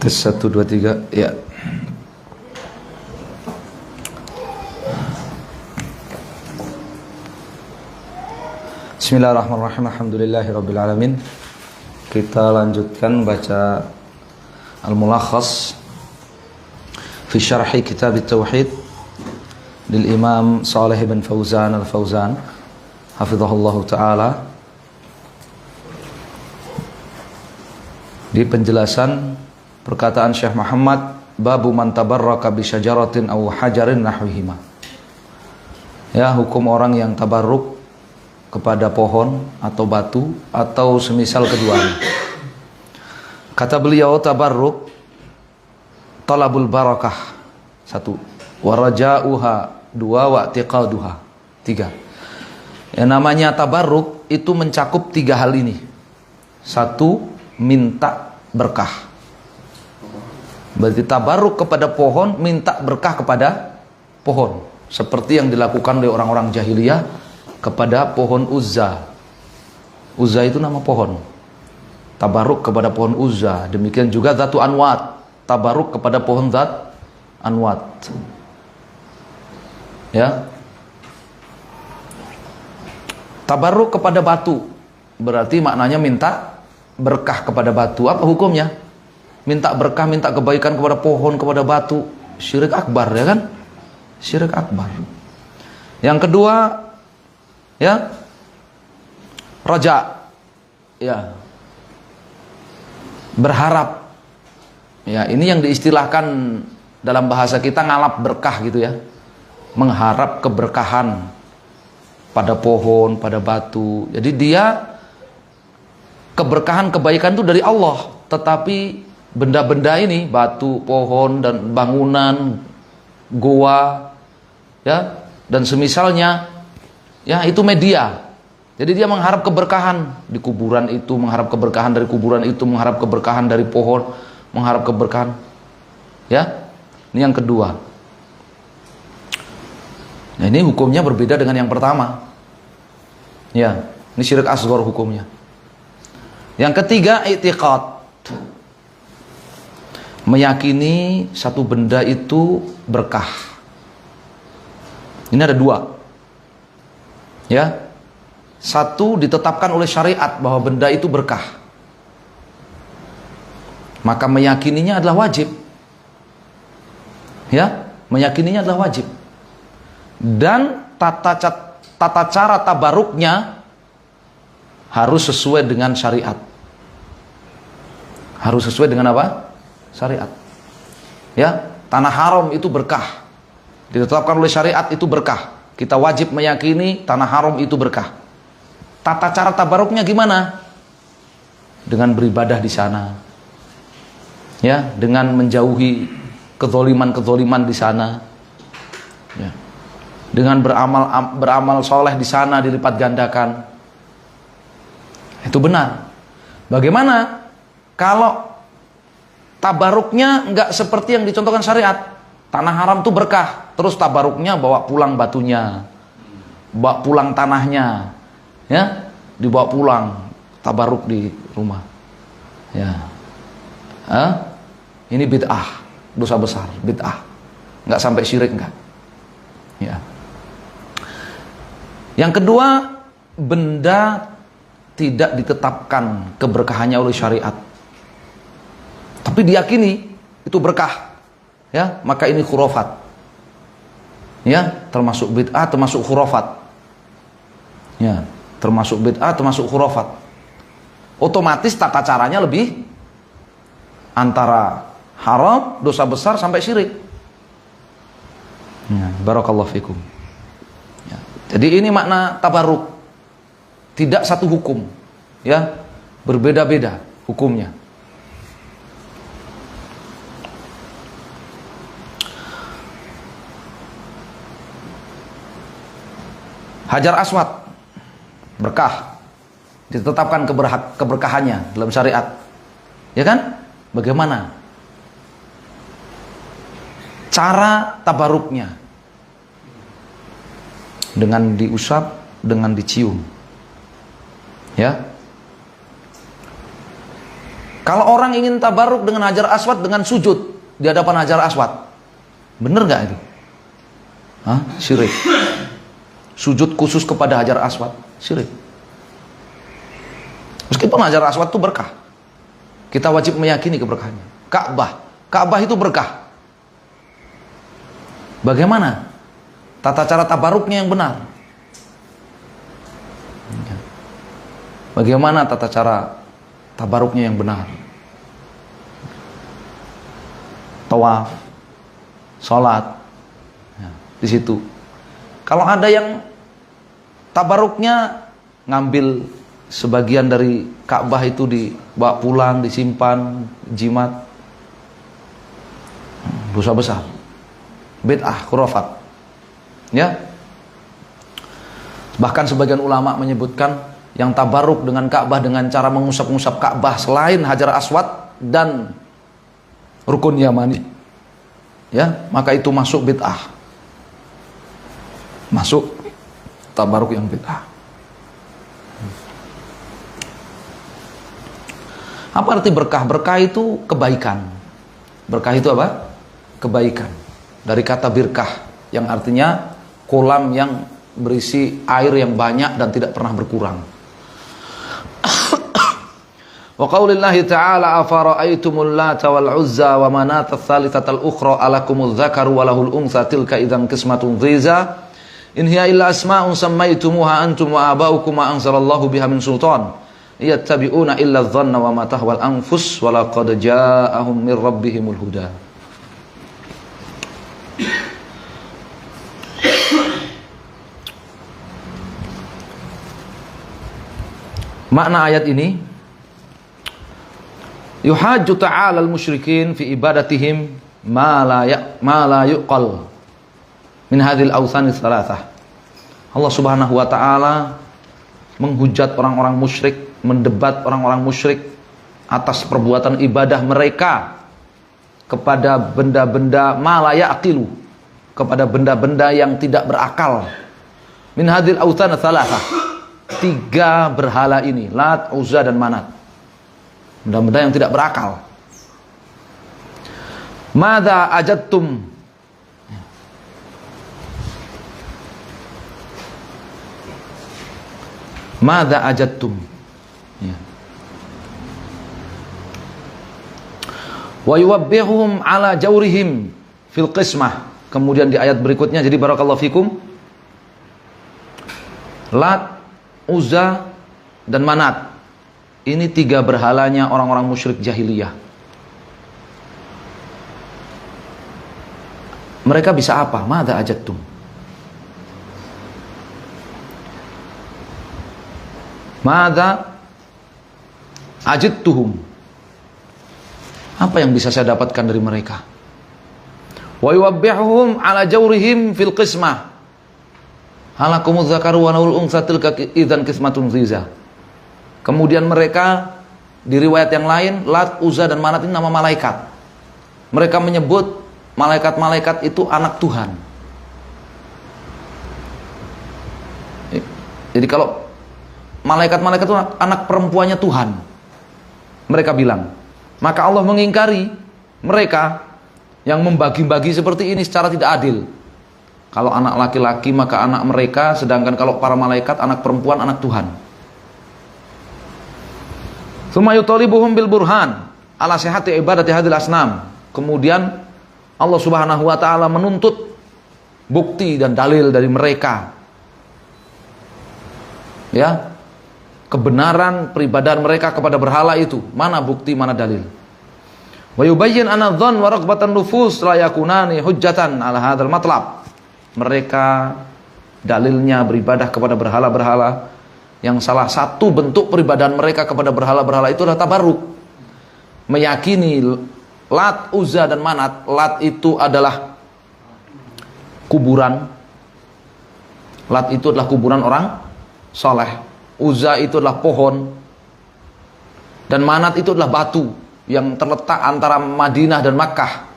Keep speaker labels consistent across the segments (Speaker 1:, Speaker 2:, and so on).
Speaker 1: Tes 1, 2, 3. Ya. Bismillahirrahmanirrahim. Alhamdulillahirrabbilalamin. Kita lanjutkan baca Al-Mulakhas fi syarhi kitab At-Tauhid lil Imam Shalih bin Fauzan Al-Fauzan hafizahullahu ta'ala. Di penjelasan perkataan Syekh Muhammad, babu man tabarraka bi syajaratin aw hajarin nahwihima. Ya, hukum orang yang tabarruk kepada pohon atau batu atau semisal keduanya. Kata beliau, tabarruk talabul barakah 1, wa raja'uha 2, wa i'tiqaduha 3. Yang namanya tabarruk itu mencakup 3 hal ini. 1, minta berkah. Berarti tabarruk kepada pohon, minta berkah kepada pohon, seperti yang dilakukan oleh orang-orang jahiliyah kepada pohon Uzza. Uzza itu nama pohon. Tabarruk kepada pohon Uzza. Demikian juga Zatu Anwat, tabarruk kepada pohon Zat Anwat. Ya. Tabarruk kepada batu, berarti maknanya minta berkah kepada batu. Apa hukumnya? Minta berkah, minta kebaikan kepada pohon, kepada batu. Syirik akbar, ya kan? Syirik akbar. Yang kedua, ya, raja, ya, berharap. Ya, ini yang diistilahkan dalam bahasa kita ngalap berkah gitu ya. Mengharap keberkahan pada pohon, pada batu. Jadi dia keberkahan, kebaikan itu dari Allah, tetapi benda-benda ini, batu, pohon, dan bangunan, goa, ya, dan semisalnya, ya, itu media. Jadi dia mengharap keberkahan di kuburan itu, mengharap keberkahan dari kuburan itu, mengharap keberkahan dari pohon, mengharap keberkahan. Ya, ini yang kedua. Nah, ini hukumnya berbeda dengan yang pertama. Ya, ini syirik asghar hukumnya. Yang ketiga, i'tiqad. Meyakini satu benda itu berkah. Ini ada 2. Ya. 1, ditetapkan oleh syariat bahwa benda itu berkah. Maka meyakininya adalah wajib. Ya, meyakininya adalah wajib. Dan tata cara tabaruknya harus sesuai dengan syariat. Harus sesuai dengan apa? Syariat. Ya, tanah haram itu berkah. Ditetapkan oleh syariat itu berkah. Kita wajib meyakini tanah haram itu berkah. Tata cara tabaruknya gimana? Dengan beribadah di sana. Ya, dengan menjauhi kezaliman-kezaliman di sana. Ya. Dengan beramal soleh di sana dilipat gandakan. Itu benar. Bagaimana kalau tabaruknya enggak seperti yang dicontohkan syariat? Tanah haram itu berkah, terus tabaruknya bawa pulang batunya, bawa pulang tanahnya, ya, dibawa pulang, tabaruk di rumah. Ya, ini bid'ah, dosa besar, bid'ah, enggak sampai syirik enggak. Ya. Yang kedua, benda tidak ditetapkan keberkahannya oleh syariat, tapi diyakini itu berkah, ya, maka ini khurafat, ya, termasuk bid'ah, termasuk khurafat, ya, termasuk bid'ah, termasuk khurafat. Otomatis tata caranya lebih antara haram, dosa besar sampai syirik. Ya, barakallahu fikum. Ya, jadi ini makna tabarruk, tidak satu hukum, ya, berbeda-beda hukumnya. Hajar Aswad berkah, ditetapkan keberkahannya dalam syariat, ya kan? Bagaimana cara tabaruknya? Dengan diusap, dengan dicium, ya. Kalau orang ingin tabarruk dengan Hajar Aswad dengan sujud di hadapan Hajar Aswad, bener nggak itu? Hah? Syirik. Sujud khusus kepada Hajar Aswad, syirik. Meskipun Hajar Aswad itu berkah, kita wajib meyakini keberkahannya. Ka'bah itu berkah. Bagaimana tata cara tabaruknya yang benar? Bagaimana tata cara tabaruknya yang benar? Tawaf, sholat, ya, di situ. Kalau ada yang tabaruknya ngambil sebagian dari Ka'bah itu dibawa pulang, disimpan, jimat, dosa besar, bid'ah, khurafat. Ya. Bahkan sebagian ulama menyebutkan yang tabaruk dengan Ka'bah dengan cara mengusap-ngusap Ka'bah selain Hajar Aswad dan Rukun Yamani, ya, maka itu masuk bid'ah, masuk tabaruk yang bid'ah. Apa arti berkah? Berkah itu kebaikan. Berkah itu apa? Kebaikan. Dari kata birkah yang artinya kolam yang berisi air yang banyak dan tidak pernah berkurang. Wa qaulillahi ta'ala afara'aitumul lata wal uzza wa manata tsalitsatal ukhra alakumudz dzakaru wa lahul untha tilka idzan qismatun dhiza in hiya illa asma'un sammaytumuha antum wa aba'ukum ma anzalallahu biha min sultan yattabi'una illa adh-dhanna wa ma tahwal anfus wa laqad ja'ahum min rabbihimul huda. Makna ayat ini, yuhajju ta'ala al-musyrikin fi ibadatihim ma la yuqal min hadhil awthan tsalatsah. Allah Subhanahu wa taala menghujat orang-orang musyrik, mendebat orang-orang musyrik atas perbuatan ibadah mereka kepada benda-benda ma la yaqilu, kepada benda-benda yang tidak berakal. Min hadhil awthan tsalatsah. 3 berhala ini, Lat, Uzza dan Manat. Benda-benda yang tidak berakal. Madza ajadtum? Madza ajadtum? Ya. Wa yuwabbihuhum ala jawrihim fil qismah. Kemudian di ayat berikutnya, jadi barakallahu fikum, Lat, Uzza dan Manat. Ini 3 berhalanya orang-orang musyrik jahiliyah. Mereka bisa apa? Madza ajadtum? Madza ajadtuhum? Apa yang bisa saya dapatkan dari mereka? Wa yuwabbihuhum ala jawrihim fil qismah. Halakumudz dzakaru wa lahul untha tilka idzan qismatun dhiza. Kemudian mereka di riwayat yang lain, Lat, Uzza dan Manat ini nama malaikat. Mereka menyebut malaikat-malaikat itu anak Tuhan. Jadi kalau malaikat-malaikat itu anak perempuannya Tuhan, mereka bilang. Maka Allah mengingkari mereka yang membagi-bagi seperti ini secara tidak adil. Kalau anak laki-laki maka anak mereka, sedangkan kalau para malaikat anak perempuan anak Tuhan. Tsumma yutalibuhum bil burhan ala sihhati ibadati hadhil asnam. Kemudian Allah Subhanahu wa taala menuntut bukti dan dalil dari mereka. Ya. Kebenaran peribadahan mereka kepada berhala itu. Mana bukti, mana dalil? Wa yubayyin anna dhann wa raghbatan nufus la yakunani hujjatan ala hadzal matlab. Mereka dalilnya beribadah kepada berhala-berhala, yang salah satu bentuk peribadahan mereka kepada berhala-berhala itu adalah tabarruk. Meyakini Lat, Uzza dan Manat. Lat itu adalah kuburan. Lat itu adalah kuburan orang soleh. Uzza itu adalah pohon. Dan Manat itu adalah batu yang terletak antara Madinah dan Makkah.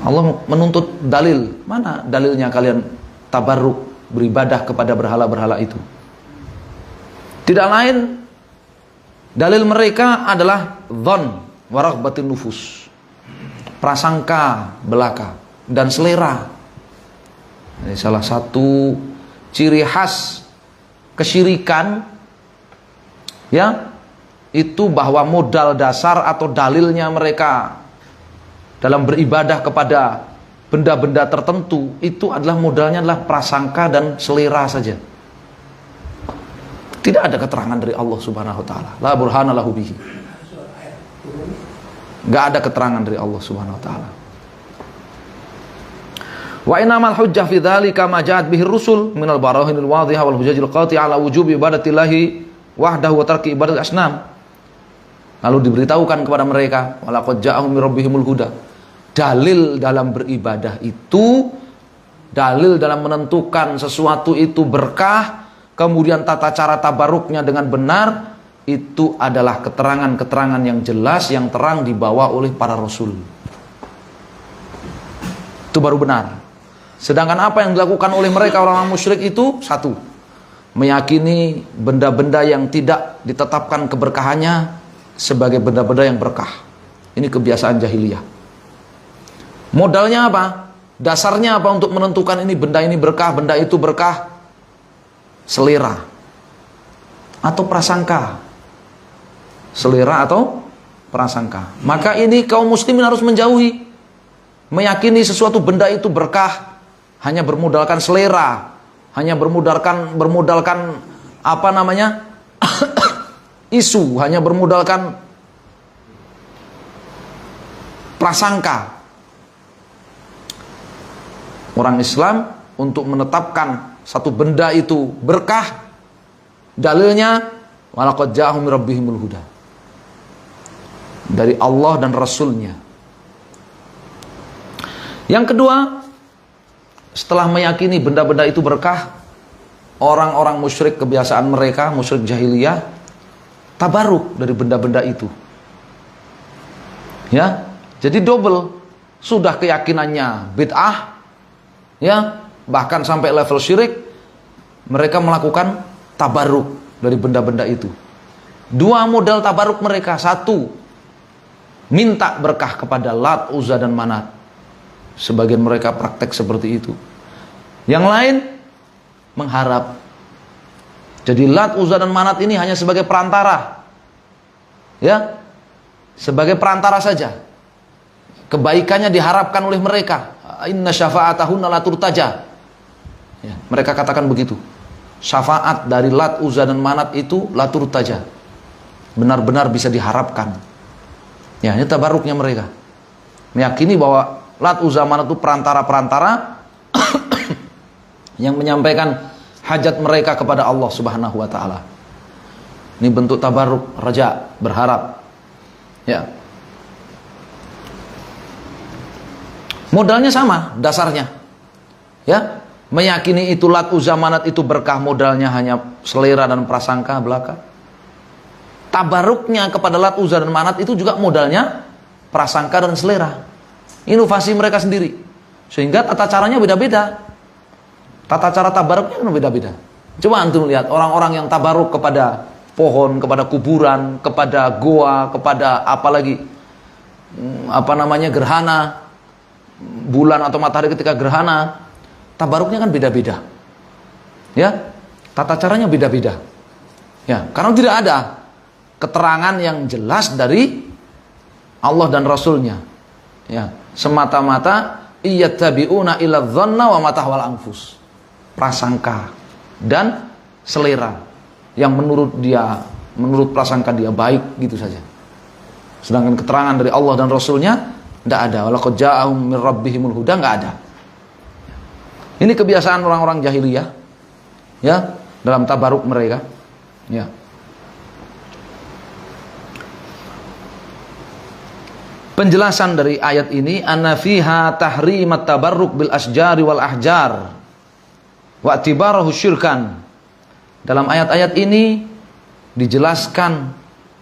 Speaker 1: Allah menuntut dalil. Mana dalilnya kalian tabarruk, beribadah kepada berhala-berhala itu? Tidak lain, dalil mereka adalah dhon wa raghbatin nufus, prasangka belaka dan selera. Ini salah satu ciri khas kesyirikan, ya, itu bahwa modal dasar atau dalilnya mereka dalam beribadah kepada benda-benda tertentu itu adalah modalnya adalah prasangka dan selera saja. Tidak ada keterangan dari Allah Subhanahu wa taala. La burhana lahu bihi. Enggak ada keterangan dari Allah Subhanahu wa taala. Wa innamal hujjah fi dzalika ma ja'at bihi rusul minal barahinil wadhihah wal hujajil qati'ah ala wujubi ibadatillahi wahdahu wa tarki ibadatil asnam. Lalu diberitahukan kepada mereka, walaqad ja'ahum mir rabbihimul huda. Dalil dalam beribadah itu, dalil dalam menentukan sesuatu itu berkah, kemudian tata cara tabaruknya dengan benar, itu adalah keterangan-keterangan yang jelas, yang terang dibawa oleh para rasul. Itu baru benar. Sedangkan apa yang dilakukan oleh mereka orang-orang musyrik itu, satu, meyakini benda-benda yang tidak ditetapkan keberkahannya sebagai benda-benda yang berkah. Ini kebiasaan jahiliyah. Modalnya apa? Dasarnya apa untuk menentukan ini benda ini berkah, benda itu berkah? Selera atau prasangka. Selera atau prasangka. Maka ini kaum muslimin harus menjauhi. Meyakini sesuatu benda itu berkah hanya bermodalkan selera, hanya bermodalkan apa namanya? Isu, hanya bermodalkan prasangka. Orang Islam untuk menetapkan satu benda itu berkah, dalilnya walaqad ja'ahum mir rabbihimul huda, dari Allah dan Rasulnya. Yang kedua, setelah meyakini benda-benda itu berkah, orang-orang musyrik kebiasaan mereka, musyrik jahiliyah, tabaruk dari benda-benda itu. Ya, jadi double, sudah keyakinannya bid'ah, ya, bahkan sampai level syirik, mereka melakukan tabaruk dari benda-benda itu. Dua model tabaruk mereka, satu, minta berkah kepada Lat, Uzza dan Manat. Sebagian mereka praktek seperti itu. Yang lain mengharap. Jadi Lat, Uzza dan Manat ini hanya sebagai perantara, ya, sebagai perantara saja. Kebaikannya diharapkan oleh mereka. Inna syafa'atahunna la turtaja. Ya, mereka katakan begitu. Syafaat dari Lat, Uzza dan Manat itu la turtaja, benar-benar bisa diharapkan. Ya, ini tabaruknya mereka. Meyakini bahwa Lat, Uzza, Manat itu perantara-perantara yang menyampaikan hajat mereka kepada Allah Subhanahu wa taala. Ini bentuk tabaruk, raja, berharap. Ya. Modalnya sama, dasarnya. Ya, meyakini itu Lat, Uzza, Manat itu berkah, modalnya hanya selera dan prasangka belaka. Tabaruknya kepada Lat, Uzza dan Manat itu juga modalnya prasangka dan selera. Inovasi mereka sendiri. Sehingga tata caranya beda-beda. Tata cara tabaruknya beda-beda. Coba antum lihat orang-orang yang tabaruk kepada pohon, kepada kuburan, kepada goa, kepada apalagi apa namanya, gerhana, bulan atau matahari ketika gerhana, tabaruknya kan beda-beda. Ya, tata caranya beda-beda. Ya, karena tidak ada keterangan yang jelas dari Allah dan Rasulnya. Ya, semata-mata iyattabi'una ila dhanna wa matahwal anfus, prasangka dan selera yang menurut prasangka dia baik, gitu saja. Sedangkan keterangan dari Allah dan Rasulnya tidak ada. Walaqad ja'ahum mir rabbihimul huda, nggak ada. Ini kebiasaan orang-orang jahiliyah, ya, dalam tabaruk mereka. Ya. Penjelasan dari ayat ini, anna fiha tahrimat tabarruk bil asjari wal ahjar wa i'tibarahu syirkan. Dalam ayat-ayat ini dijelaskan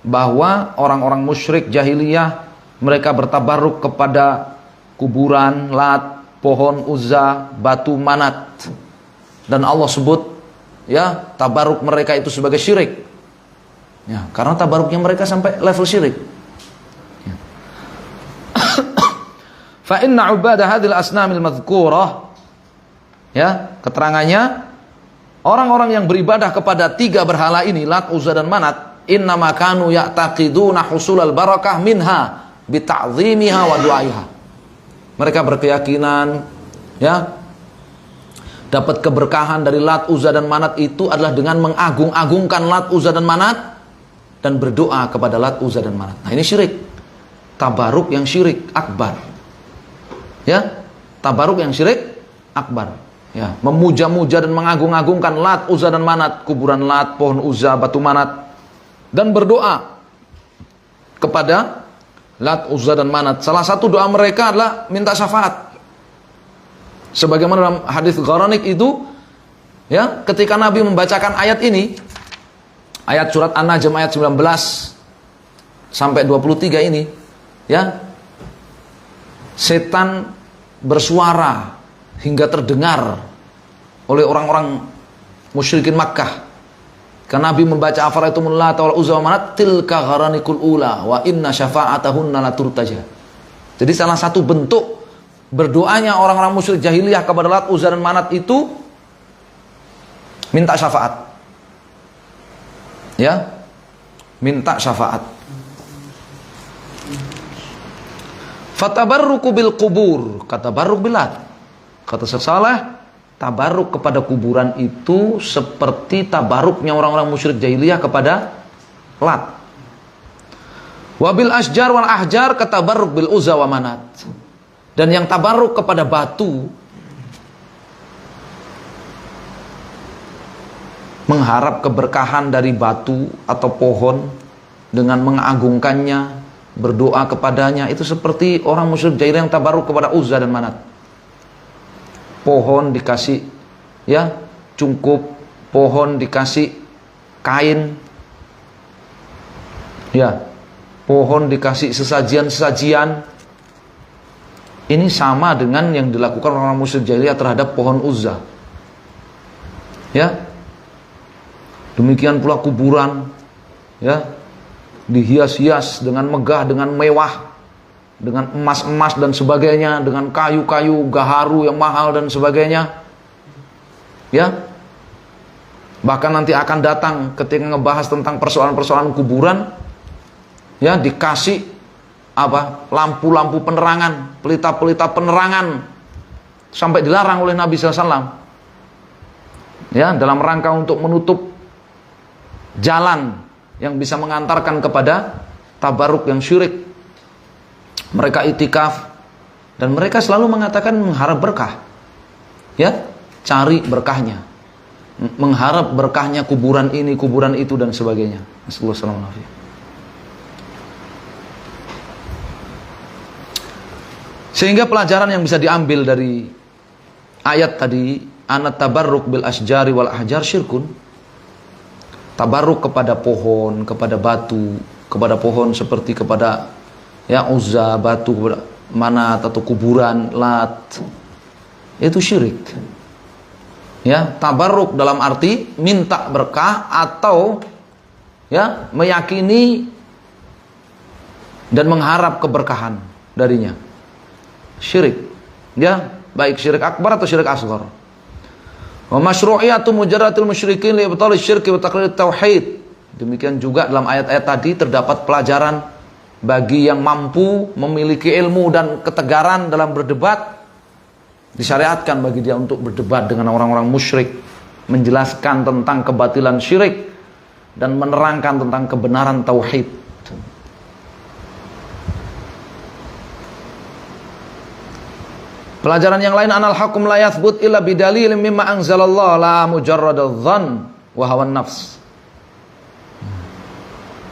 Speaker 1: bahwa orang-orang musyrik jahiliyah mereka bertabarruk kepada kuburan, Lat, pohon Uzza, batu Manat. Dan Allah sebut, ya, tabarruk mereka itu sebagai syirik. Ya, karena tabaruknya mereka sampai level syirik. Ya. Fa inna ubadah hadhil asnamil madhkurah, ya, keterangannya orang-orang yang beribadah kepada 3 berhala ini, Lat, Uzza dan Manat, innama kanu ya'taqiduna husulal barakah minha bita'zimiha wa du'aiha. Mereka berkeyakinan, ya, dapat keberkahan dari Lat, Uzza dan Manat itu adalah dengan mengagung-agungkan Lat, Uzza dan Manat dan berdoa kepada Lat, Uzza dan Manat. Nah, ini syirik. Tabaruk yang syirik akbar. Ya, tabaruk yang syirik akbar. Ya, memuja-muja dan mengagung-agungkan Lat, Uzza dan Manat, kuburan Lat, pohon Uzza, batu Manat, dan berdoa kepada Lat, Uzza dan Manat. Salah satu doa mereka adalah minta syafaat. Sebagaimana dalam hadis Gharanik itu, ya, ketika Nabi membacakan ayat ini, ayat surat An-Najm ayat 19 sampai 23 ini, ya, setan bersuara hingga terdengar oleh orang-orang musyrikin Makkah. Karena Nabi membaca afaraitumul Lata wal Uzza wa Manat tilka gharanikul ula wa inna syafa'atahunna la turtaja. Jadi salah satu bentuk berdoanya orang-orang musyrik jahiliyah kepada Lat, Uzza dan Manat itu minta syafaat. Ya, minta syafaat. Fatabarruku bil kubur, kata barruk bilat. Kata Syekh Saleh, tabarruk kepada kuburan itu seperti tabarruknya orang-orang musyrik jahiliyah kepada Lat. Wabil asjar wal ahjar, kata tabarruk bil Uzza wa Manat. Dan yang tabarruk kepada batu, mengharap keberkahan dari batu atau pohon dengan mengagungkannya, berdoa kepadanya, itu seperti orang musyrik jahiliyah yang tabarruk kepada Uzza dan Manat. Pohon dikasih, ya, cungkup, pohon dikasih kain, ya, pohon dikasih sesajian-sesajian. Ini sama dengan yang dilakukan orang musyrik jahiliyah terhadap pohon Uzza. Ya, demikian pula kuburan, ya, dihias-hias dengan megah, dengan mewah, dengan emas-emas dan sebagainya, dengan kayu-kayu gaharu yang mahal dan sebagainya. Ya, bahkan nanti akan datang ketika ngebahas tentang persoalan-persoalan kuburan, ya, dikasih apa, lampu-lampu penerangan, pelita-pelita penerangan, sampai dilarang oleh Nabi SAW. Ya, dalam rangka untuk menutup jalan yang bisa mengantarkan kepada tabaruk yang syirik. Mereka itikaf dan mereka selalu mengatakan mengharap berkah. Ya, cari berkahnya. Mengharap berkahnya kuburan ini, kuburan itu dan sebagainya. Nasallallahu alaihi wasallam. Sehingga pelajaran yang bisa diambil dari ayat tadi, anat tabarruk bil asjari wal ahjar syirkun. Tabarruk kepada pohon, kepada batu, kepada pohon seperti kepada, ya, Uzza, batu, kepada Manat atau kuburan Lat, itu syirik. Ya, tabarruk dalam arti minta berkah atau, ya, meyakini dan mengharap keberkahan darinya. Syirik, ya, baik syirik akbar atau syirik asghar. Wa masyru'iyatu mujarradil musyrikin li ibtal syirki wa taqrir tauhid. Demikian juga dalam ayat-ayat tadi terdapat pelajaran bagi yang mampu memiliki ilmu dan ketegaran dalam berdebat. Disyariatkan bagi dia untuk berdebat dengan orang-orang musyrik, menjelaskan tentang kebatilan syirik dan menerangkan tentang kebenaran tauhid. Pelajaran yang lain, anal hakum la yathbut illa bidalil mimma anzalallah la mujarradadz dzann wa hawan nafs.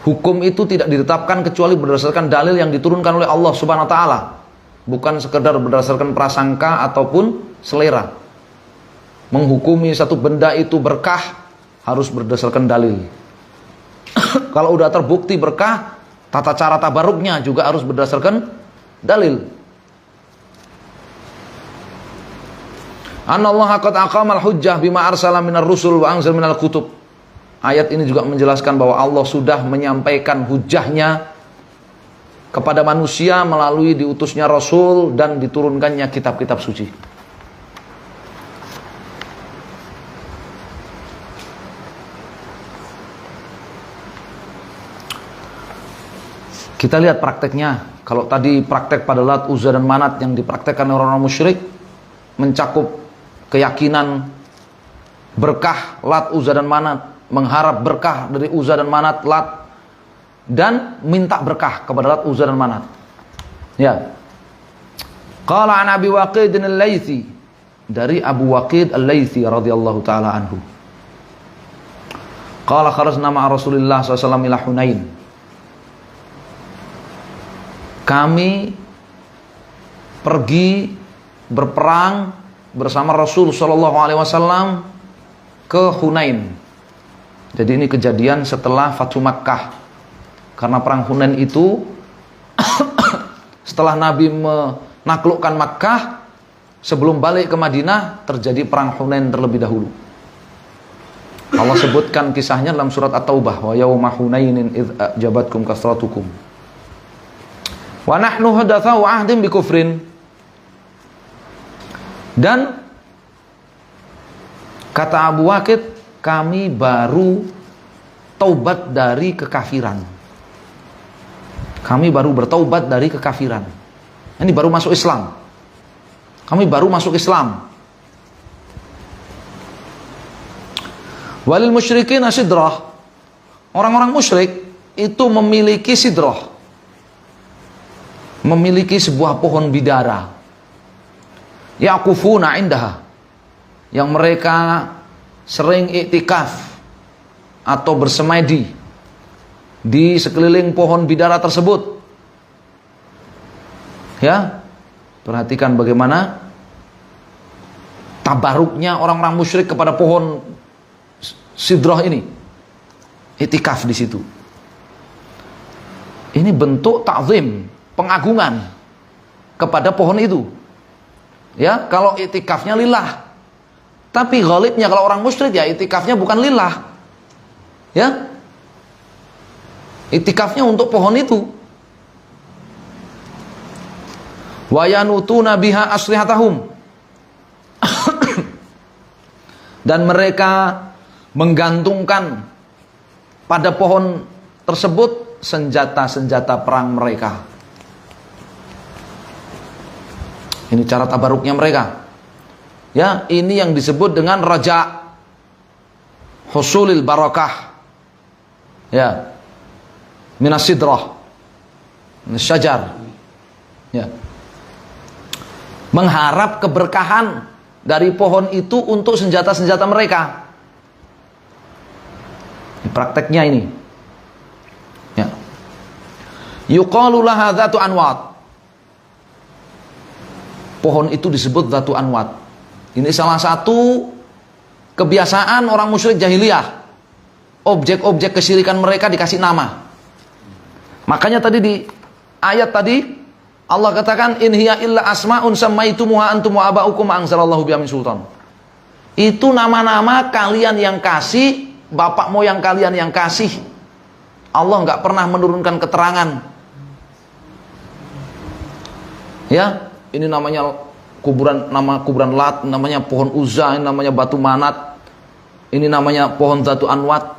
Speaker 1: Hukum itu tidak ditetapkan kecuali berdasarkan dalil yang diturunkan oleh Allah Subhanahu wa taala, bukan sekedar berdasarkan prasangka ataupun selera. Menghukumi satu benda itu berkah harus berdasarkan dalil. Kalau udah terbukti berkah, tata cara tabaruknya juga harus berdasarkan dalil. Anallaha qad aqamal hujjah bima arsala minar rusul wa anzal minal kutub. ayat ini juga menjelaskan bahwa Allah sudah menyampaikan hujahnya kepada manusia melalui diutusnya Rasul dan diturunkannya kitab-kitab suci. Kita lihat prakteknya. Kalau tadi praktek pada Lat, Uzza dan Manat yang dipraktekkan orang-orang musyrik mencakup keyakinan berkah Lat, Uzza dan Manat, mengharap berkah dari Uzza dan Manat, Lat, dan minta berkah kepada Lat, Uzza dan Manat. Ya. Qala an Abi Waqid al-Laythi, dari Abu Waqid al-Laythi radhiyallahu taala anhu. Qala kharajna ma'a Rasulillah sallallahu alaihi wasallam ila Hunain. Kami pergi berperang bersama Rasul sallallahu alaihi wasallam ke Hunain. Jadi ini kejadian setelah Fathu Makkah. Karena perang Hunain itu setelah Nabi menaklukkan Makkah, sebelum balik ke Madinah terjadi perang Hunain terlebih dahulu. Allah sebutkan kisahnya dalam surat At-Taubah, wa yauma Hunainin idz ajabatkum kasratukum wa nahnu hadatsau ahdin bi kufrin. Dan kata Abu Waqid, kami baru taubat dari kekafiran. Kami baru bertaubat dari kekafiran. Ini baru masuk Islam. Kami baru masuk Islam. Walil musyrikin sidrah. Orang-orang musyrik itu memiliki sidrah. Memiliki sebuah pohon bidara. Yaqufuna indaha. Yang mereka sering iktikaf atau bersemedi di sekeliling pohon bidara tersebut. Ya, perhatikan bagaimana tabaruknya orang-orang musyrik kepada pohon sidrah ini. Iktikaf di situ. Ini bentuk ta'zim, pengagungan kepada pohon itu. Ya, kalau iktikafnya lillah. Tapi ghalibnya kalau orang musyrik ya iktikafnya bukan lillah. Ya. Iktikafnya untuk pohon itu. Wa yanutuna biha aslihatahum. Dan mereka menggantungkan pada pohon tersebut senjata-senjata perang mereka. Ini cara tabaruknya mereka. Ya, ini yang disebut dengan raja husulil barakah. Ya. Minas sidrah. Minas syajar. Ya. Mengharap keberkahan dari pohon itu untuk senjata-senjata mereka. Ini prakteknya ini. Ya. Yuqalu laha dzatu anwat. Pohon itu disebut dzatu anwat. Ini salah satu kebiasaan orang musyrik jahiliyah. Objek-objek kesyirikan mereka dikasih nama. Makanya tadi di ayat tadi Allah katakan in hiya illa asmaun sammaitumuha antum wa aba'ukum anzalallahu biha min sultan. Itu nama-nama kalian yang kasih, bapak moyang kalian yang kasih. Allah enggak pernah menurunkan keterangan. Ya, ini namanya kuburan, nama kuburan Lat, namanya pohon Uzza, ini namanya batu Manat. Ini namanya pohon Dzatu Anwat.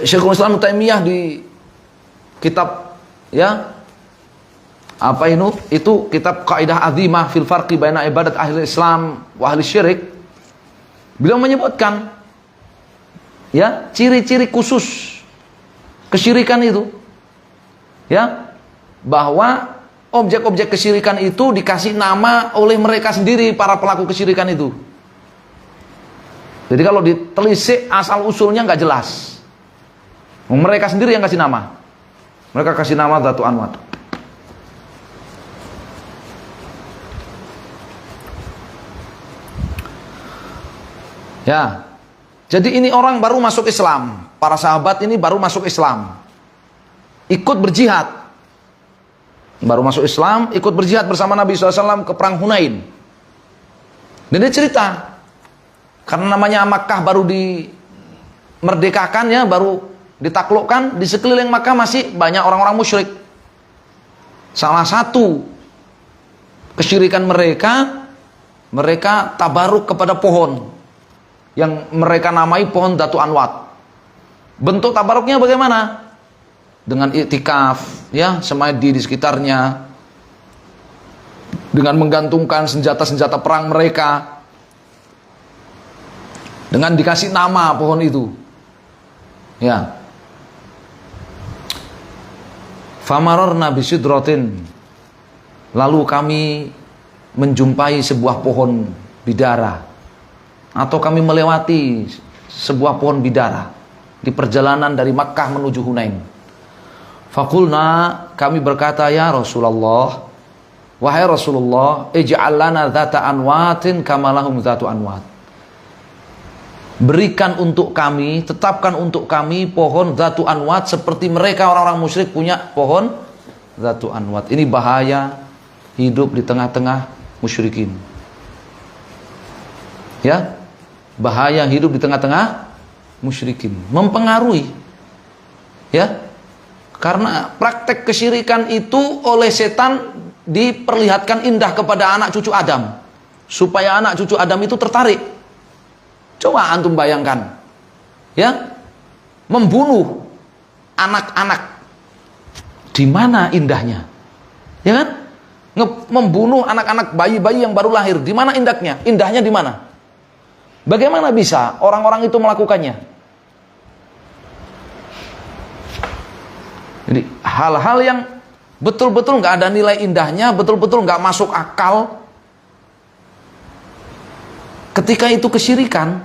Speaker 1: Syekhul Islam Taimiyah di kitab ya apa itu kitab Kaidah Azimah fil Farqi baina ibadat ahli Islam wa ahli syirik. Beliau menyebutkan ya ciri-ciri khusus kesyirikan itu. Ya, bahwa objek-objek kesyirikan itu dikasih nama oleh mereka sendiri, para pelaku kesyirikan itu. Jadi kalau ditelisik asal usulnya nggak jelas. Mereka sendiri yang kasih nama. Mereka kasih nama Dzatu Anwat. Ya. Jadi ini orang baru masuk Islam. Para sahabat ini baru masuk Islam. Ikut berjihad. Baru masuk Islam, ikut berjihad bersama Nabi SAW ke perang Hunain. Dan dia cerita, karena namanya Makkah baru merdekakan ya, baru ditaklukkan, di sekeliling Makkah masih banyak orang-orang musyrik. Salah satu kesyirikan mereka, mereka tabaruk kepada pohon yang mereka namai pohon Datu Anwat. Bentuk tabaruknya bagaimana? Dengan iktikaf, ya, semadi di sekitarnya, dengan menggantungkan senjata-senjata perang mereka, dengan dikasih nama pohon itu, ya. Famarorna bisidratin, lalu kami menjumpai sebuah pohon bidara, atau kami melewati sebuah pohon bidara di perjalanan dari Makkah menuju Hunain. Fakulna, kami berkata, ya Rasulullah, wahai Rasulullah, ij'al lana dzata anwatin kama lahum dzatu anwat. Berikan untuk kami, tetapkan untuk kami pohon dzatu anwat seperti mereka orang-orang musyrik punya pohon dzatu anwat. Ini bahaya hidup di tengah-tengah musyrikin. Ya, bahaya hidup di tengah-tengah musyrikin, mempengaruhi, ya, karena praktek kesyirikan itu oleh setan diperlihatkan indah kepada anak cucu Adam, supaya anak cucu Adam itu tertarik. Coba antum bayangkan, ya, membunuh anak-anak, di mana indahnya, ya kan? Membunuh anak-anak bayi-bayi yang baru lahir, di mana indahnya? Indahnya di mana? Bagaimana bisa orang-orang itu melakukannya? Jadi hal-hal yang betul-betul nggak ada nilai indahnya, betul-betul nggak masuk akal. Ketika itu kesyirikan,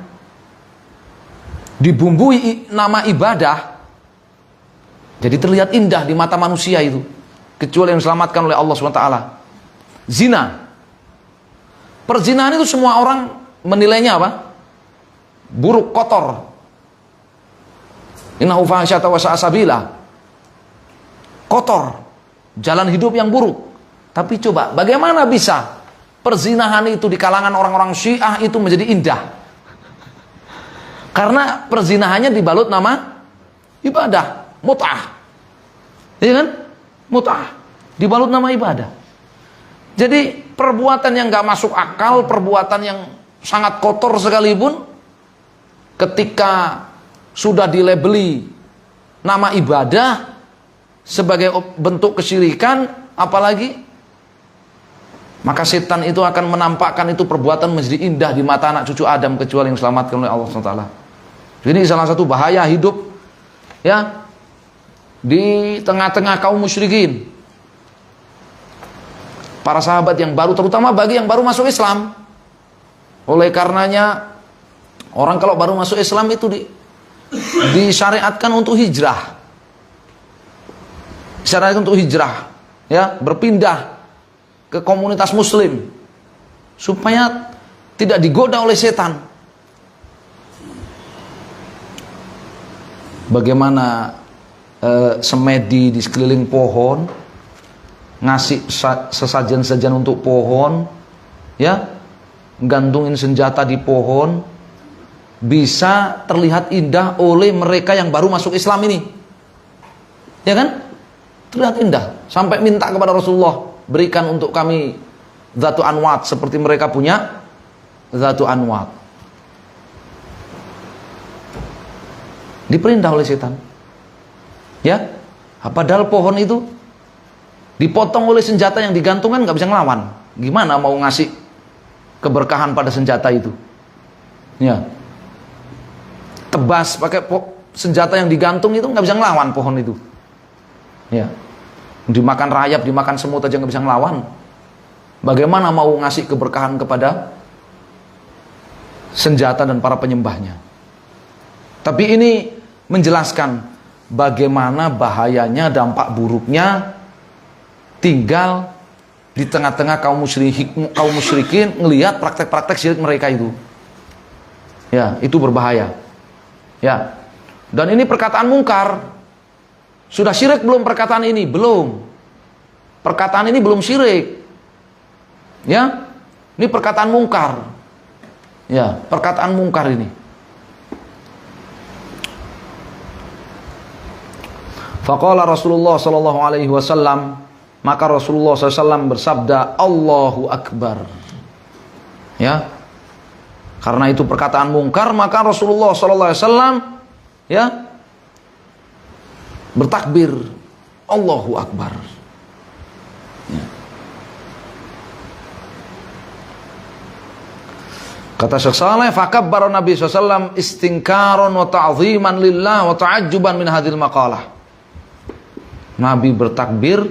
Speaker 1: dibumbui nama ibadah, jadi terlihat indah di mata manusia itu, kecuali yang diselamatkan oleh Allah SWT. Zina, perzinahan itu semua orang menilainya apa? Buruk, kotor. Innahu fahisyata wa sa'a sabila. Kotor, jalan hidup yang buruk. Tapi coba, bagaimana bisa perzinahan itu di kalangan orang-orang Syiah itu menjadi indah? Karena perzinahannya dibalut nama ibadah, mut'ah. Iya kan? Mut'ah dibalut nama ibadah. Jadi perbuatan yang gak masuk akal, perbuatan yang sangat kotor sekalipun, ketika sudah dilabeli nama ibadah sebagai bentuk kesyirikan, apalagi, maka setan itu akan menampakkan itu perbuatan menjadi indah di mata anak cucu Adam, kecuali yang diselamatkan oleh Allah SWT. Jadi salah satu bahaya hidup, ya, di tengah-tengah kaum musyrikin. Para sahabat yang baru, terutama bagi yang baru masuk Islam. Oleh karenanya, orang kalau baru masuk Islam itu disyariatkan untuk hijrah. Disyariatkan untuk hijrah, ya, berpindah ke komunitas muslim supaya tidak digoda oleh setan. Bagaimana semedi di sekeliling pohon, ngasih sesajen-sesajen untuk pohon, ya, gantungin senjata di pohon, bisa terlihat indah oleh mereka yang baru masuk Islam ini, ya kan? Terlihat indah, sampai minta kepada Rasulullah, berikan untuk kami dzatu anwat seperti mereka punya dzatu anwat. Diperintah oleh setan, ya. Padahal pohon itu dipotong oleh senjata yang digantungkan, nggak bisa ngelawan. Gimana mau ngasih keberkahan pada senjata itu, ya. Tebas pakai senjata yang digantung itu nggak bisa ngelawan pohon itu, ya. Dimakan rayap, dimakan semut aja nggak bisa ngelawan. Bagaimana mau ngasih keberkahan kepada senjata dan para penyembahnya? Tapi ini menjelaskan bagaimana bahayanya, dampak buruknya tinggal di tengah-tengah kaum musyrikin ngelihat praktek-praktek syirik mereka itu. Ya, itu berbahaya. Ya. Dan ini perkataan mungkar. Sudah syirik belum perkataan ini? Belum. Perkataan ini belum syirik. Ya. Ini perkataan mungkar. Ya, perkataan mungkar ini. Faqala Rasulullah sallallahu alaihi wasallam, maka Rasulullah SAW bersabda, Allahu Akbar. Ya, karena itu perkataan mungkar, maka Rasulullah sallallahu alaihi wasallam ya bertakbir, Allahu Akbar. Ya. Kata Syekh Saleh, fakabbara Nabi SAW istingkaron wa ta'ziman lillah wa ta'ajjuban min hadhil maqalah. Nabi bertakbir,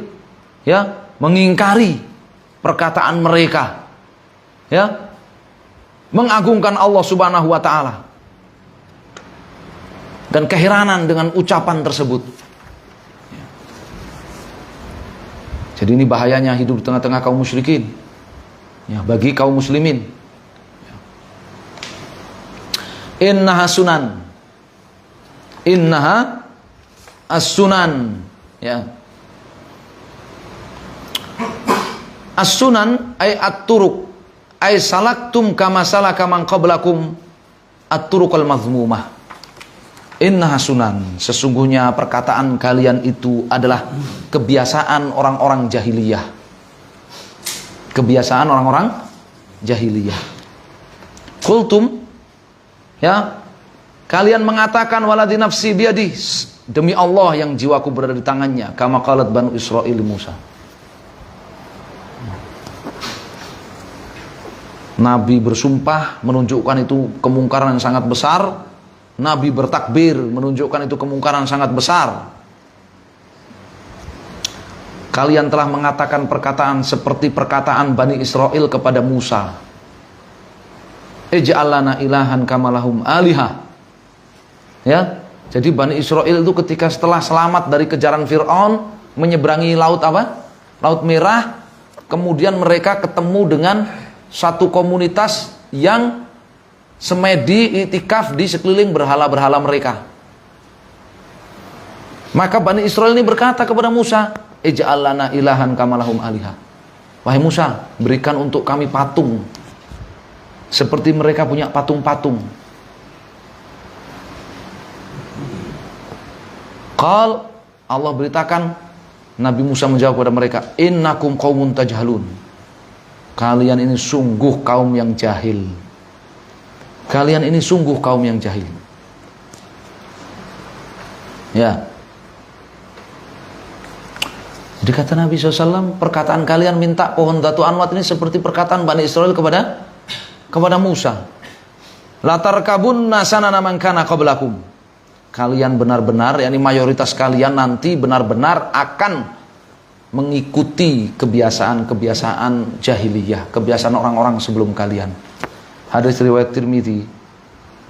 Speaker 1: ya, mengingkari perkataan mereka, ya, mengagungkan Allah Subhanahu wa taala, dan keheranan dengan ucapan tersebut. Jadi ini bahayanya hidup di tengah-tengah kaum musyrikin, ya, bagi kaum muslimin. Innaha sunan, innaha as-sunan, ya. As-sunan ay at-turuq, ay salaktum kama salaka man qablakum at-turuqal mazmumah. Innaha sunan, sesungguhnya perkataan kalian itu adalah kebiasaan orang-orang jahiliyah. Kebiasaan orang-orang jahiliyah. Qultum, ya, kalian mengatakan waladhi nafsi biadi, demi Allah yang jiwaku berada di tangannya, kama qalat Banu Israil Musa. Nabi bersumpah menunjukkan itu kemungkaran yang sangat besar. Nabi bertakbir menunjukkan itu kemungkaran yang sangat besar. Kalian telah mengatakan perkataan seperti perkataan Bani Israil kepada Musa, ij'al lana ilahan kama lahum alihah. Ya, jadi Bani Israil itu ketika setelah selamat dari kejaran Fir'aun, menyeberangi laut apa? Laut Merah, kemudian mereka ketemu dengan satu komunitas yang semedi itikaf di sekeliling berhala-berhala mereka. Maka Bani Israil ini berkata kepada Musa, ij'al lana ilahan kama lahum alihah. Wahai Musa, berikan untuk kami patung seperti mereka punya patung-patung. Qal, Allah beritakan, Nabi Musa menjawab kepada mereka, innakum qaumun tajhalun. Kalian ini sungguh kaum yang jahil. Kalian ini sungguh kaum yang jahil. Ya. Jadi kata Nabi SAW, perkataan kalian minta pohon Dhatu Anwat ini seperti perkataan Bani Israil kepada Musa. Latar kabunna sanana man kana qablakum. Kalian benar-benar, yakni mayoritas kalian nanti benar-benar akan mengikuti kebiasaan-kebiasaan jahiliyah, kebiasaan orang-orang sebelum kalian. Hadis riwayat Tirmidzi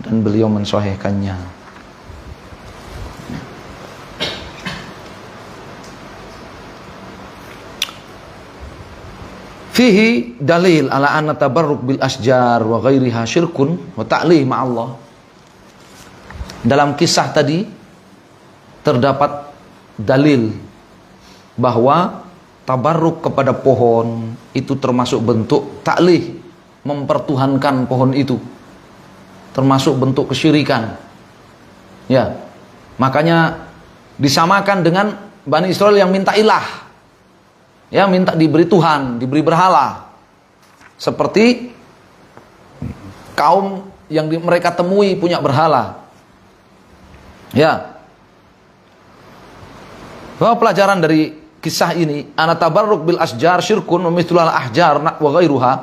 Speaker 1: dan beliau mensahihkannya. Fihi dalil ala anna tabarruk bil asjar wa ghairiha syirkun wa ta'lih ma'allah. Dalam kisah tadi terdapat dalil bahwa tabarruk kepada pohon itu termasuk bentuk ta'lih, mempertuhankan pohon itu, termasuk bentuk kesyirikan. Ya, makanya disamakan dengan Bani Israil yang minta ilah, ya, minta diberi Tuhan, diberi berhala, seperti kaum yang mereka temui punya berhala. Ya, bahwa pelajaran dari kisah ini, ana tabarruk bil asjar syirkun wa mithlul ahjar wa ghairuha.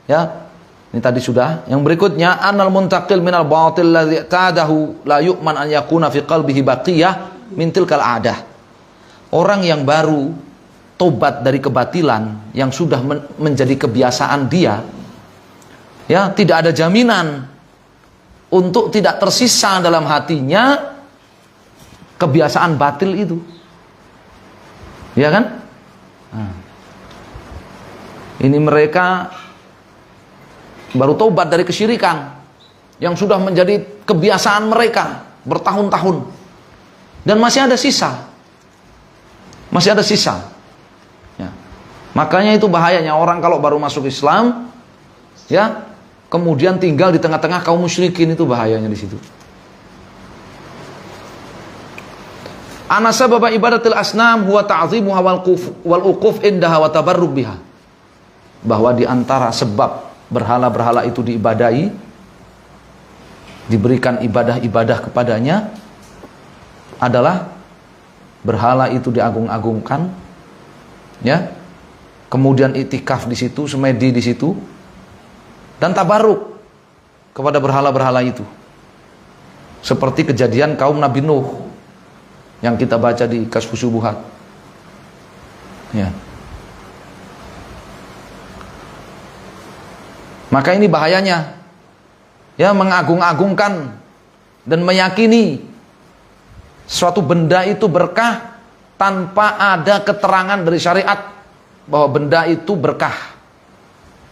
Speaker 1: Ya, ini tadi sudah. Yang berikutnya, anal muntaqil minal batil ladzi ta'adahu la yu'man an yakuna fi qalbihi baqiyah min tilkal adah. Orang yang baru tobat dari kebatilan yang sudah menjadi kebiasaan dia, ya, tidak ada jaminan untuk tidak tersisa dalam hatinya kebiasaan batil itu. Ya kan? Nah. Ini mereka baru tobat dari kesyirikan yang sudah menjadi kebiasaan mereka bertahun-tahun, dan masih ada sisa. Masih ada sisa. Ya. Makanya itu bahayanya orang kalau baru masuk Islam, ya, kemudian tinggal di tengah-tengah kaum musyrikin, itu bahayanya di situ. Ana sababa ibadatil asnam huwa ta'zimuha wal uquf indaha wa tabarruk biha. Bahwa di antara sebab berhala-berhala itu diibadahi, diberikan ibadah-ibadah kepadanya, adalah berhala itu diagung-agungkan, ya. Kemudian itikaf di situ, semedi di situ, dan tabarruk kepada berhala-berhala itu. Seperti kejadian kaum Nabi Nuh yang kita baca di Kasyfus Syubuhat. Ya. Maka ini bahayanya, ya, mengagung-agungkan dan meyakini suatu benda itu berkah tanpa ada keterangan dari syariat bahwa benda itu berkah.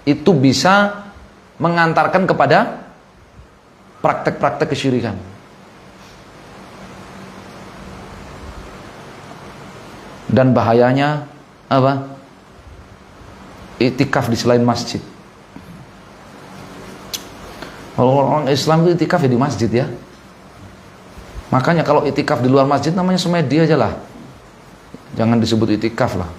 Speaker 1: Itu bisa mengantarkan kepada praktek-praktek kesyirikan. Dan bahayanya apa? Iktikaf di selain masjid. Kalau orang Islam itu iktikaf ya di masjid, ya. Makanya kalau iktikaf di luar masjid namanya semedi aja lah. Jangan disebut iktikaf lah.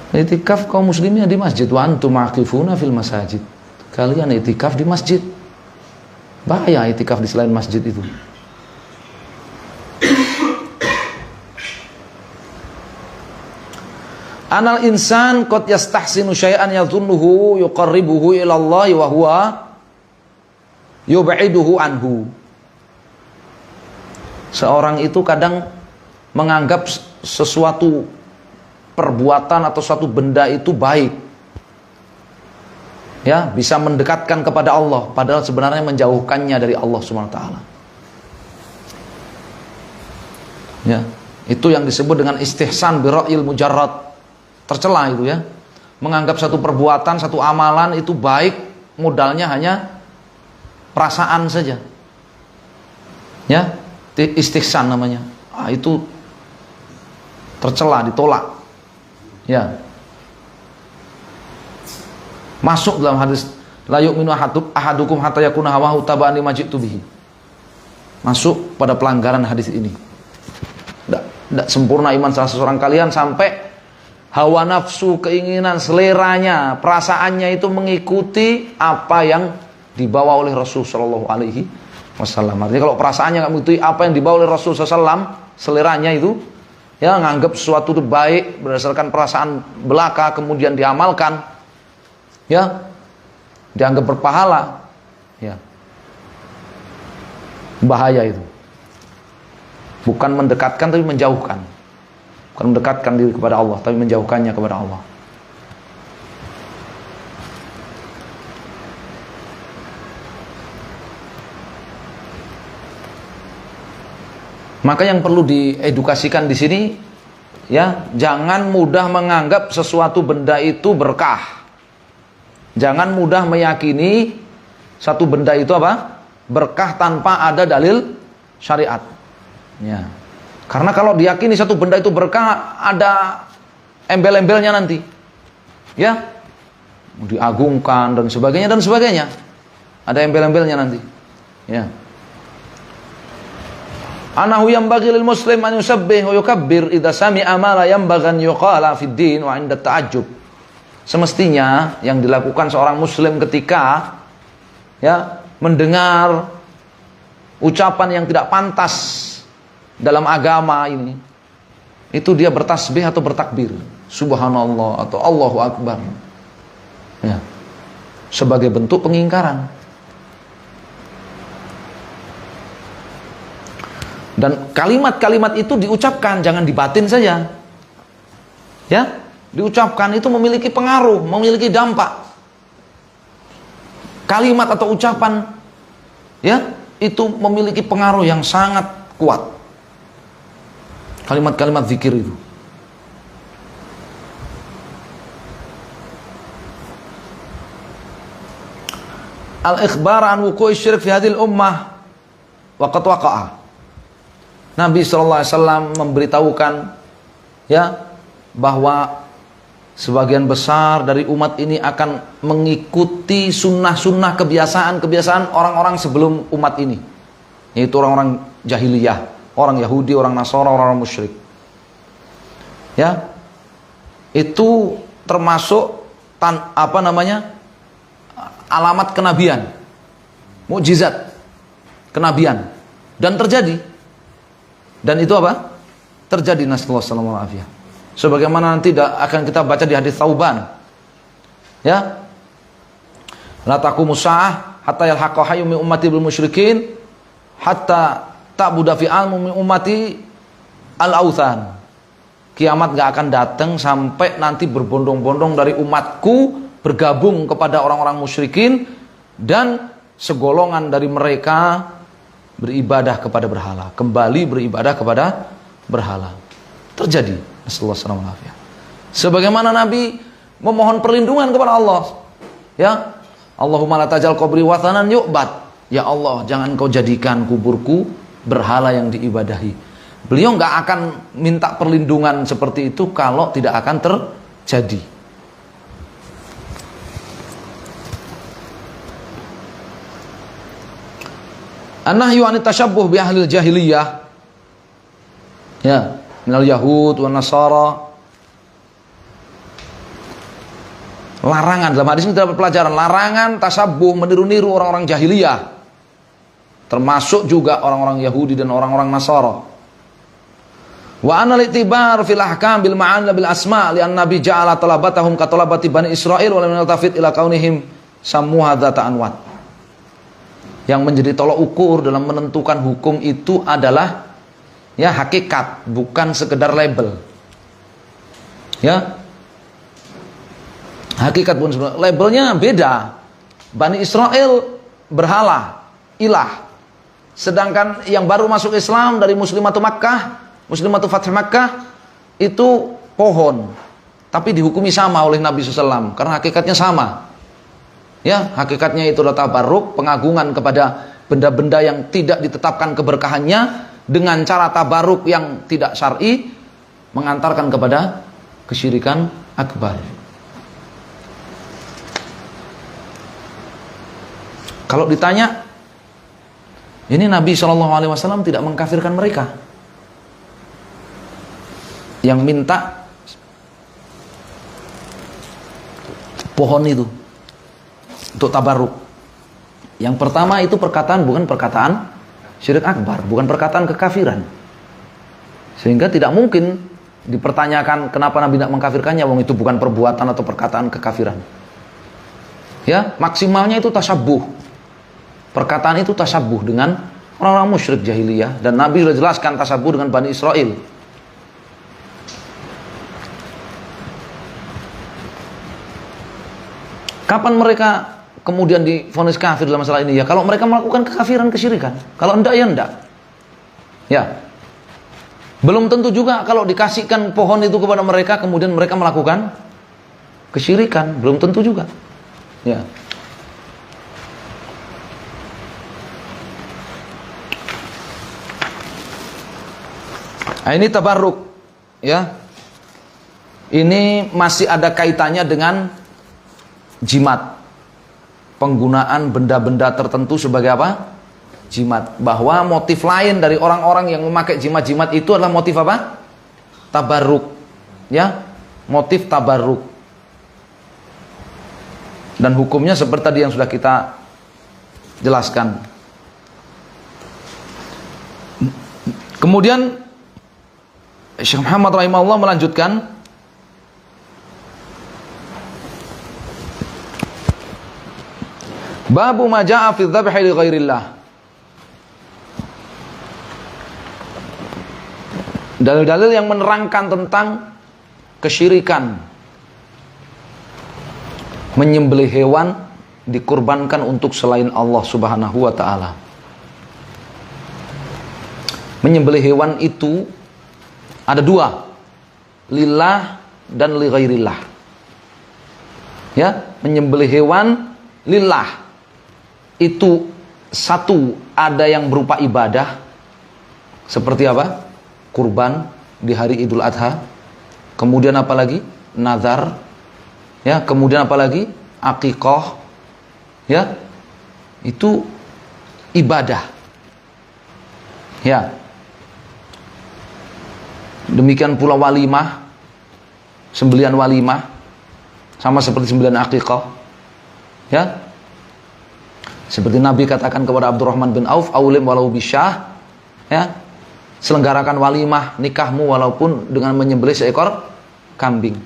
Speaker 1: Iktikaf kaum muslimnya di masjid. Wa antum aqifuna fil masajid. Kalian iktikaf di masjid. Bahaya iktikaf di selain masjid itu. Anal insan qad yastahsinu syai'an yadhunnuhu yuqarribuhu ila Allah wa huwa yub'iduhu anhu. Seorang itu kadang menganggap sesuatu perbuatan atau suatu benda itu baik, ya, bisa mendekatkan kepada Allah, padahal sebenarnya menjauhkannya dari Allah Subhanahu wa taala. Ya, itu yang disebut dengan istihsan bi ra'il mujarrad. Tercela itu, ya. Menganggap satu perbuatan, satu amalan itu baik, modalnya hanya perasaan saja. Ya, istihsan namanya. Itu tercela, ditolak. Ya. Masuk dalam hadis la yu'minu ahadukum hatta yakuna hawahu taba'an lima ji'tu bihi. Masuk pada pelanggaran hadis ini. Tidak sempurna iman salah seorang kalian sampai hawa nafsu, keinginan, seleranya, perasaannya itu mengikuti apa yang dibawa oleh Rasul Shallallahu Alaihi Wasallam. Artinya kalau perasaannya nggak mengikuti apa yang dibawa oleh Rasul SAW, seleranya itu, ya, nganggap sesuatu itu baik berdasarkan perasaan belaka, kemudian diamalkan, ya, dianggap berpahala, ya, bahaya itu. Bukan mendekatkan tapi menjauhkan. Bukan mendekatkan diri kepada Allah tapi menjauhkannya kepada Allah. Maka yang perlu diedukasikan di sini, ya, jangan mudah menganggap sesuatu benda itu berkah. Jangan mudah meyakini satu benda itu apa? Berkah tanpa ada dalil syariat. Ya. Karena kalau diyakini satu benda itu berkah, ada embel-embelnya nanti, ya, diagungkan dan sebagainya dan sebagainya. Ada embel-embelnya nanti, ya. Anahu yanbaghi lil muslim an yusabbih wa yukabbir idza sami'a ma la yanbaghi an yuqala fid din wa 'inda ta'ajjub. Semestinya yang dilakukan seorang muslim ketika, ya, mendengar ucapan yang tidak pantas dalam agama ini, itu dia bertasbih atau bertakbir, subhanallah atau Allahu Akbar, ya, sebagai bentuk pengingkaran. Dan kalimat-kalimat itu diucapkan, jangan dibatin saja, ya, diucapkan itu memiliki pengaruh, memiliki dampak. Kalimat atau ucapan, ya, itu memiliki pengaruh yang sangat kuat. Kalimat-kalimat zikir itu. Al-ikhbar an wuqu'i syirik fi hadhil ummah wa qad waqa'a. Nabi sallallahu alaihi wasallam memberitahukan, ya, bahwa sebagian besar dari umat ini akan mengikuti sunnah-sunnah kebiasaan-kebiasaan orang-orang sebelum umat ini, yaitu orang-orang jahiliyah, orang Yahudi, orang Nasara, orang musyrik. Ya, itu termasuk alamat kenabian, mukjizat kenabian, dan terjadi. Dan itu apa? Terjadi, nasallahu alaihi wasallam. Sebagaimana nanti akan kita baca di hadis Tsauban. Ya. La taqumus saah hatta yalhaqa hayyun min ummati bil musyrikin hatta ta'budu fi min ummati al-authan. Kiamat gak akan datang sampai nanti berbondong-bondong dari umatku bergabung kepada orang-orang musyrikin dan segolongan dari mereka beribadah kepada berhala, kembali beribadah kepada berhala. Terjadi. Nasallallahu alaihi wasallam. Sebagaimana Nabi memohon perlindungan kepada Allah. Ya. Allahumma la tajal qabri wathanan yu'bad. Ya Allah, jangan kau jadikan kuburku berhala yang diibadahi. Beliau nggak akan minta perlindungan seperti itu kalau tidak akan terjadi. An-nahyu 'anit tasyabbuh bi ahlil jahiliyah. Ya, minal yahud wan nasara. Larangan, dalam hadis ini terdapat pelajaran larangan tasyabbuh, meniru-niru orang-orang jahiliyah. Termasuk juga orang-orang Yahudi dan orang-orang Nasara. Wa anal itibar fil ahkam bil ma'an bil asma li an nabi ja'ala talabatahum ka talabati bani Israil wa lam yaltafit ila kaunihim sammuha dzata anwat. Yang menjadi tolok ukur dalam menentukan hukum itu adalah ya hakikat, bukan sekedar label. Ya. Hakikat pun sebenarnya labelnya beda. Bani Israel berhala, ilah. Sedangkan yang baru masuk Islam dari Muslimatu Makkah, Muslimatu Fath Makkah itu pohon, tapi dihukumi sama oleh Nabi SAW karena hakikatnya sama. Ya, hakikatnya itu adalah tabarruk, pengagungan kepada benda-benda yang tidak ditetapkan keberkahannya dengan cara tabarruk yang tidak syar'i, mengantarkan kepada kesyirikan akbar. Kalau ditanya, ini Nabi SAW tidak mengkafirkan mereka yang minta pohon itu untuk tabarruk. Yang pertama itu perkataan, bukan perkataan syirik akbar, bukan perkataan kekafiran. Sehingga tidak mungkin dipertanyakan kenapa Nabi tidak mengkafirkannya, wong itu bukan perbuatan atau perkataan kekafiran. Ya, maksimalnya itu tasyabbuh. Perkataan itu tasyabbuh dengan orang-orang musyrik jahiliyah, dan Nabi sudah jelaskan tasyabbuh dengan Bani Israel. Kapan mereka kemudian divonis kafir dalam masalah ini? Ya kalau mereka melakukan kekafiran, kesyirikan. Kalau enggak ya enggak. Ya. Belum tentu juga kalau dikasihkan pohon itu kepada mereka kemudian mereka melakukan kesyirikan, belum tentu juga. Ya. Nah, ini tabarruk, ya. Ini masih ada kaitannya dengan jimat. Penggunaan benda-benda tertentu sebagai apa? Jimat. Bahwa motif lain dari orang-orang yang memakai jimat-jimat itu adalah motif apa? Tabarruk. Ya, motif tabarruk. Dan hukumnya seperti tadi yang sudah kita jelaskan. Kemudian Syekh Muhammad rahimahullah melanjutkan, babu ma jaa fi dzabhi li ghairillah. Dalil-dalil yang menerangkan tentang kesyirikan menyembelih hewan dikurbankan untuk selain Allah Subhanahu wa taala. Menyembelih hewan itu ada dua, lillah dan li ghairillah. Ya, menyembelih hewan lillah itu satu, ada yang berupa ibadah seperti apa? Kurban di hari Idul Adha. Kemudian apa lagi? Nazar Ya, kemudian apalagi? Aqiqah. Ya. Itu ibadah. Ya. Demikian pula walimah, sembelihan walimah, sama seperti sembelihan aqiqah. Ya. Seperti Nabi katakan kepada Abdurrahman bin Auf, aulim walau bisyah, ya. Selenggarakan walimah nikahmu walaupun dengan menyembelih seekor kambing.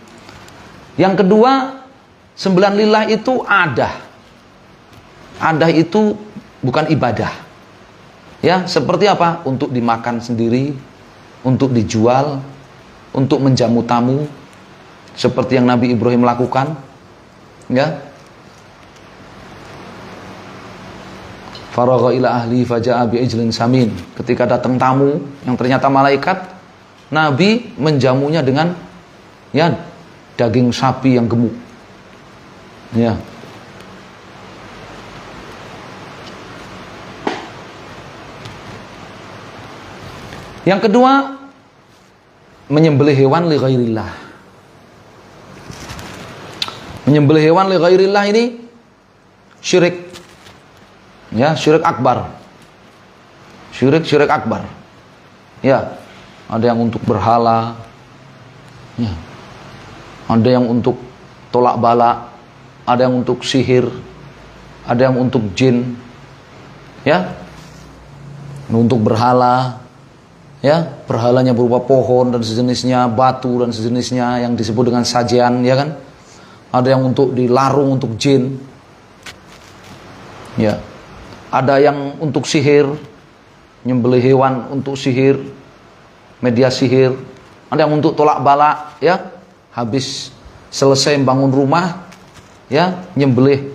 Speaker 1: Yang kedua, sembelihan lillah itu adah. Adah itu bukan ibadah. Ya, seperti apa? Untuk dimakan sendiri, untuk dijual, untuk menjamu tamu, seperti yang Nabi Ibrahim lakukan. Ya. Faragha ila ahli faja'a bi'ijlin samin. Ketika datang tamu yang ternyata malaikat, Nabi menjamunya dengan ya daging sapi yang gemuk. Ya. Yang kedua, menyembelih hewan li ghairillah. Menyembelih hewan li ghairillah ini syirik. Ya, syirik akbar. Syirik akbar. Ya, ada yang untuk berhala. Ya. Ada yang untuk tolak bala, ada yang untuk sihir, ada yang untuk jin. Ya. Untuk berhala. Ya, berhalanya berupa pohon dan sejenisnya, batu dan sejenisnya yang disebut dengan sajian, ya kan? Ada yang untuk dilarung untuk jin. Ya. Ada yang untuk sihir, nyembelih hewan untuk sihir, media sihir. Ada yang untuk tolak bala, ya. Habis selesai bangun rumah, ya, nyembelih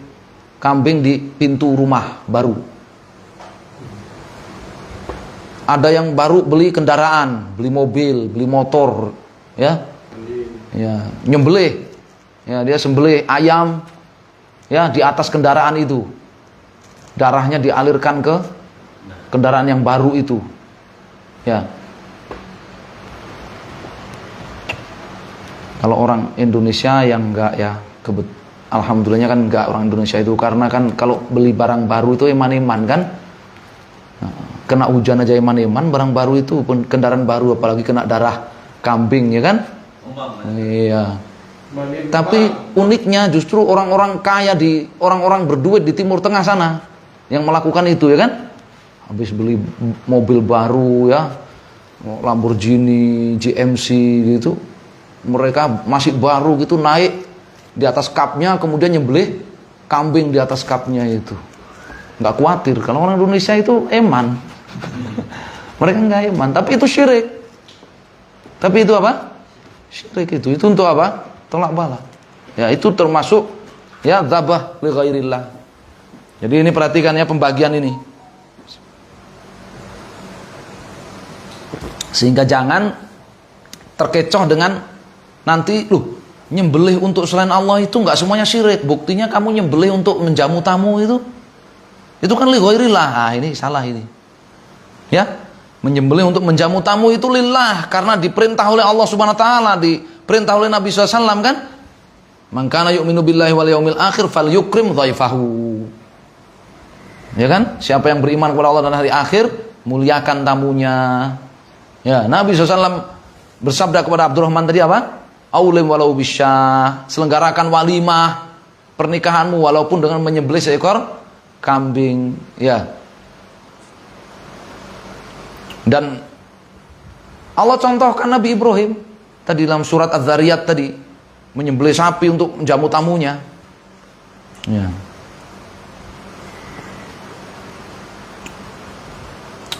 Speaker 1: kambing di pintu rumah baru. Ada yang baru beli kendaraan, beli mobil, beli motor, ya. Ya, nyembelih. Ya, dia sembelih ayam ya di atas kendaraan itu. Darahnya dialirkan ke kendaraan yang baru itu. Ya. Kalau orang Indonesia yang enggak ya, alhamdulillahnya kan enggak orang Indonesia itu, karena kan kalau beli barang baru itu eman-eman kan. Nah, kena hujan aja eman-eman barang baru itu, pun kendaraan baru apalagi kena darah kambing ya kan? Iya. Tapi uniknya justru orang-orang kaya orang-orang berduit di Timur Tengah sana yang melakukan itu ya kan, habis beli mobil baru ya, Lamborghini, GMC gitu, mereka masih baru gitu naik di atas kapnya, kemudian nyembelih kambing di atas kapnya itu, nggak khawatir. Kalau orang Indonesia itu eman, mereka nggak eman, tapi itu syirik. Tapi itu apa? Syirik itu untuk apa? Tolak bala. Ya itu termasuk ya dzabah li ghairillah. Jadi ini perhatikan ya pembagian ini. Sehingga jangan terkecoh dengan nanti nyembelih untuk selain Allah itu enggak semuanya syirik. Buktinya kamu nyembelih untuk menjamu tamu itu kan li ghairillah. Ah, ini salah ini. Ya, menyembelih untuk menjamu tamu itu lillah karena diperintah oleh Allah Subhanahu wa taala, diperintah oleh Nabi SAW kan? Man kana yu'minu billahi wal yaumil akhir falyukrim dhaifahu. Ya kan? Siapa yang beriman kepada Allah dan hari akhir, muliakan tamunya. Ya, Nabi SAW bersabda kepada Abdurrahman tadi apa? Aulim walau bisyah, selenggarakan walimah pernikahanmu walaupun dengan menyembelih seekor kambing, ya. Dan Allah contohkan Nabi Ibrahim tadi dalam surat Az-Zariyat tadi, menyembelih sapi untuk menjamu tamunya. Ya.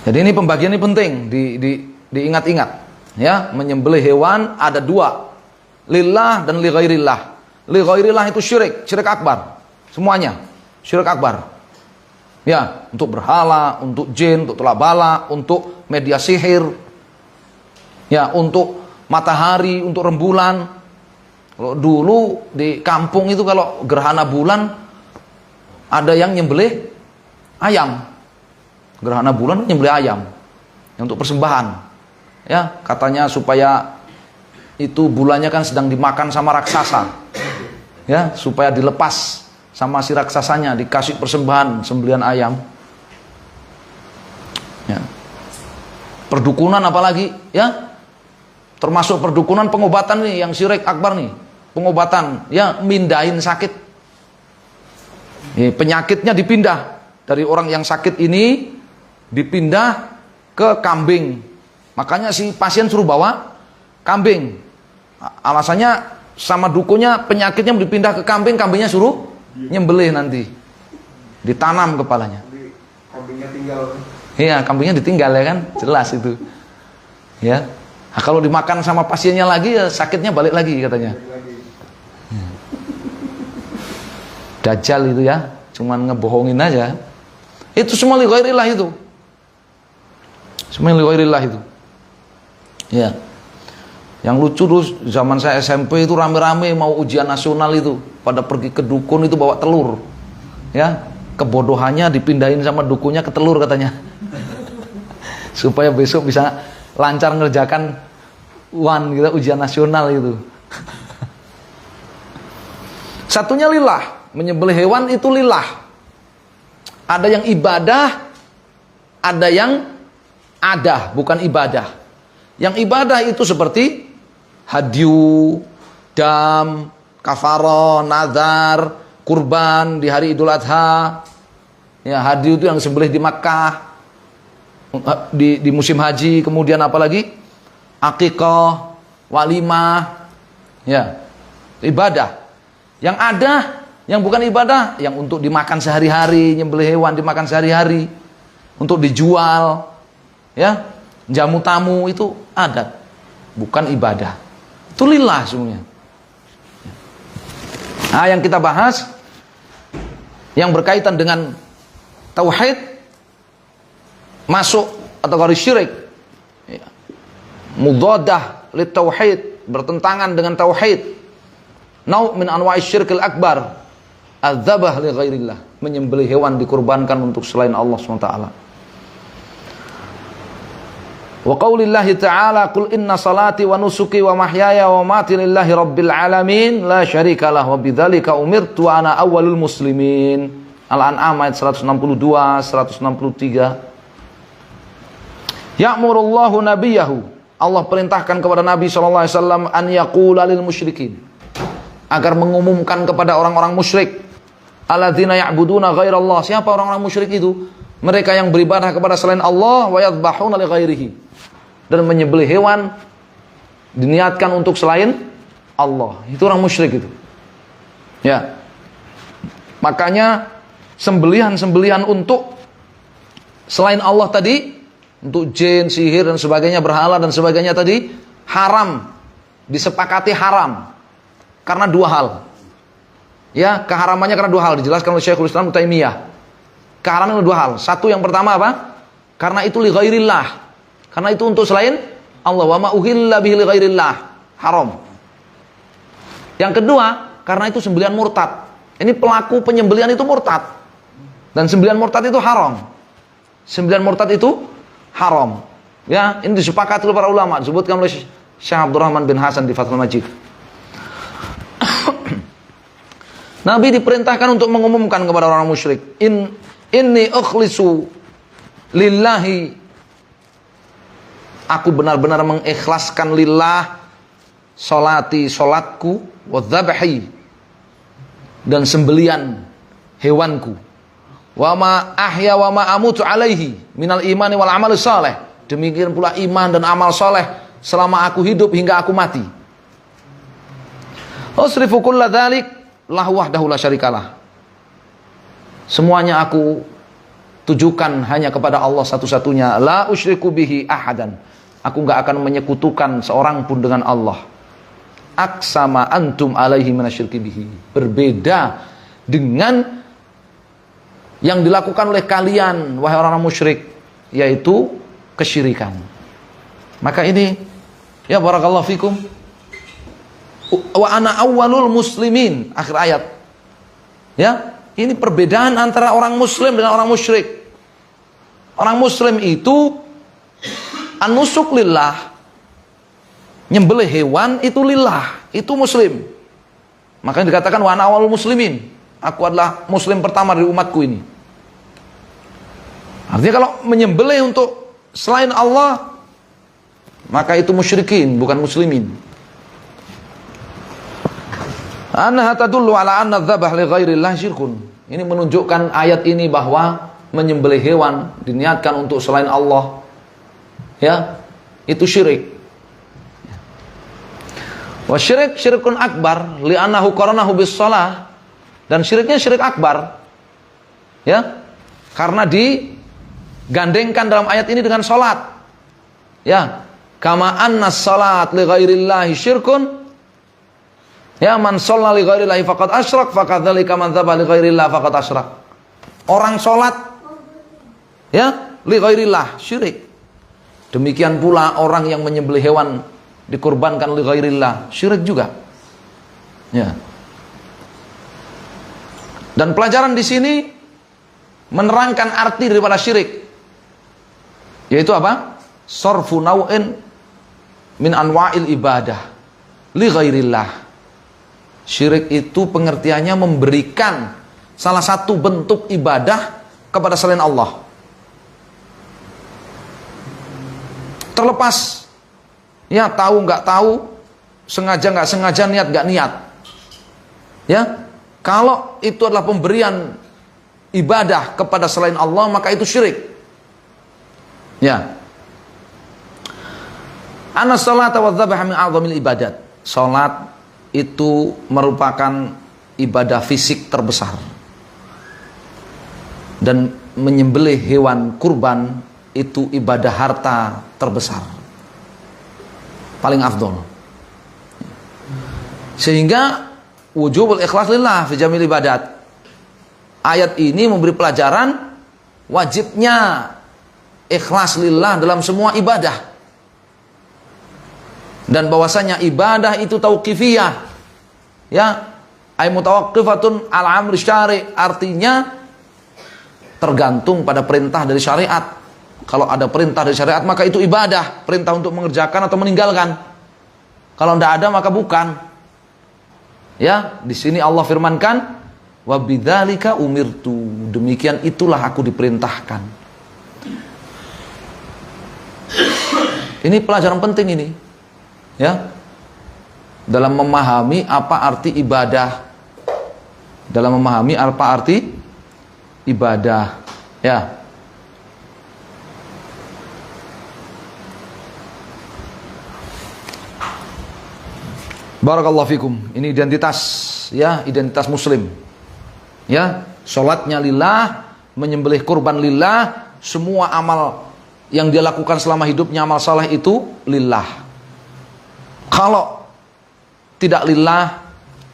Speaker 1: Jadi ini pembagian ini penting diingat-ingat. Ya, menyembelih hewan ada dua, lillah dan li ghairillah. Li ghairillah itu syirik akbar. Semuanya syirik akbar. Ya, untuk berhala, untuk jin, untuk tolak bala, untuk media sihir. Ya, untuk matahari, untuk rembulan. Kalau dulu di kampung itu kalau gerhana bulan ada yang nyembelih ayam. Gerhana bulan nyembelih ayam untuk persembahan. Ya, katanya supaya itu bulannya kan sedang dimakan sama raksasa. ya, supaya dilepas sama si raksasanya, dikasih persembahan sembelihan ayam. Ya. Perdukunan apalagi, ya, termasuk perdukunan pengobatan nih, yang syirik akbar nih, pengobatan, ya, mindahin sakit. Penyakitnya dipindah dari orang yang sakit ini, dipindah ke kambing. Makanya si pasien suruh bawa kambing. Alasannya sama dukunya, penyakitnya dipindah ke kambing, kambingnya suruh nyembelih nanti, ditanam kepalanya.
Speaker 2: Kambingnya tinggal.
Speaker 1: Iya, kambingnya ditinggal, ya kan, jelas itu. Ya, nah, kalau dimakan sama pasiennya lagi, ya sakitnya balik lagi katanya. Dajjal itu ya, cuman ngebohongin aja. Itu semua li ghairillah itu. Semua li ghairillah itu. Ya. Yang lucu tuh zaman saya SMP itu rame-rame mau ujian nasional itu, pada pergi ke dukun itu bawa telur. Ya, kebodohannya dipindahin sama dukunnya ke telur katanya. Supaya besok bisa lancar ngerjakan kita ujian nasional itu. Satunya lillah, menyembelih hewan itu lillah. Ada yang ibadah, ada yang adah, bukan ibadah. Yang ibadah itu seperti hadyu, dam, kafaroh, nazar, kurban di hari Idul Adha. Ya, hadyu itu yang sembelih di Makkah, di musim haji. Kemudian apalagi akikah, walimah. Ya, ibadah. Yang ada, yang bukan ibadah, yang untuk dimakan sehari-hari, nyembelih hewan dimakan sehari-hari, untuk dijual, ya, jamu tamu itu adat, bukan ibadah. Itu lillah semuanya. Nah, yang kita bahas yang berkaitan dengan tauhid masuk kategori syirik. Mudaddah lit tauhid, bertentangan dengan tauhid. Nau' min anwa'i syirkil akbar, adzabah li ghairillah, menyembelih hewan dikurbankan untuk selain Allah SWT. Wa qaulillahi ta'ala qul inna salati wa nusuki wa mahyaya wa mamati lillahi rabbil alamin la syarikalah wa bidzalika umirtu wa ana awwalul muslimin. Al-An'am ayat 162 163. Ya'murullahu nabiyahu, Allah perintahkan kepada Nabi sallallahu alaihi wasallam an yaqula lil musyrikin, agar mengumumkan kepada orang-orang musyrik, alladzina ya'buduna ghairallah. Siapa orang-orang musyrik itu? Mereka yang beribadah kepada selain Allah, wa yadhbahuna li ghairihi, dan menyembelih hewan diniatkan untuk selain Allah. Itu orang musyrik itu. Ya. Makanya sembelihan-sembelihan untuk selain Allah tadi, untuk jin, sihir dan sebagainya, berhala dan sebagainya tadi haram, disepakati haram karena dua hal. Ya, keharamannya karena dua hal dijelaskan oleh Syekhul Islam Ibnu Taimiyah. Keharaman dua hal. Satu, yang pertama apa? Karena itu li ghairillah. Karena itu untuk selain Allah. Wa ma uhilla bihi li ghairillah. Haram. Yang kedua, karena itu sembelihan murtad. Ini pelaku penyembelihan itu murtad. Dan sembelihan murtad itu haram. Sembelihan murtad itu haram. Ya, ini disepakati oleh para ulama, disebutkan oleh Syekh Abdurrahman bin Hasan di Fathul Majid. Nabi diperintahkan untuk mengumumkan kepada orang musyrik, inni ukhlisu lillahi, aku benar-benar mengikhlaskan lillah salati, salatku, wa dzabhi, dan sembelian hewanku, wa ma ahya wa ma amutu alaihi minal imani wal amal saleh, demikian pula iman dan amal saleh selama aku hidup hingga aku mati. Usrifu kulla dzalik lahu wahdahu la syarikalah, semuanya aku tujukan hanya kepada Allah satu-satunya. La usyriku bihi ahadan, aku enggak akan menyekutukan seorang pun dengan Allah. Aksama antum alaihi minasyirki bihi, berbeda dengan yang dilakukan oleh kalian wahai orang-orang musyrik, yaitu kesyirikan. Maka ini, ya barakallahu fikum, wa ana awwalul muslimin, akhir ayat. Ya, ini perbedaan antara orang muslim dengan orang musyrik. Orang muslim itu an-nusuk lillah, nyembelih hewan itu lillah, itu muslim. Makanya dikatakan wa ana awwalul muslimin. Aku adalah muslim pertama dari umatku ini. Artinya kalau menyembelih untuk selain Allah, maka itu musyrikin, bukan muslimin. Annaha tadullu ala anna dzabh li ghairillah syirkun. Ini menunjukkan ayat ini bahwa menyembelih hewan diniatkan untuk selain Allah, ya, itu syirik. Wa syirik syirkun akbar li'annahu qaranahu bis shalah, dan syiriknya syirik akbar, ya, karena digandengkan dalam ayat ini dengan salat. Ya, kama anna salat li ghairillahi syirkun, ya, man shalla li ghairillahi faqad asyrak fakadzalika man dzaba li ghairillah faqad asyrak. Orang salat, ya, li ghairillah syirik. Demikian pula orang yang menyembelih hewan dikurbankan li ghairillah syirik juga. Ya. Dan pelajaran di sini menerangkan arti daripada syirik, yaitu apa? Sarfu naw'in min anwa'il ibadah li ghairillah. Syirik itu pengertiannya memberikan salah satu bentuk ibadah kepada selain Allah. Terlepas, ya, tahu nggak tahu, sengaja nggak sengaja, niat nggak niat, ya, kalau itu adalah pemberian ibadah kepada selain Allah, maka itu syirik. Ya. Anna sholata wa dzabha min a'zamil ibadat. Salat itu merupakan ibadah fisik terbesar, dan menyembelih hewan kurban itu ibadah harta terbesar, paling afdol. Sehingga wujubul ikhlas lillah fi jamil ibadat. Ayat ini memberi pelajaran wajibnya ikhlas lillah dalam semua ibadah, dan bahwasanya ibadah itu tauqifiyah, ya, ay mutawaqqifatun ala amri syari', artinya tergantung pada perintah dari syariat. Kalau ada perintah dari syariat maka itu ibadah, perintah untuk mengerjakan atau meninggalkan. Kalau tidak ada maka bukan. Ya, di sini Allah firmankan, wa bidzalika umirtu, demikian itulah aku diperintahkan. Ini pelajaran penting ini, ya, dalam memahami apa arti ibadah, dalam memahami apa arti ibadah, ya. Barakallahu fikum. Ini identitas, ya, identitas muslim. Ya, salatnya lillah, menyembelih kurban lillah, semua amal yang dia lakukan selama hidupnya amal saleh itu lillah. Kalau tidak lillah,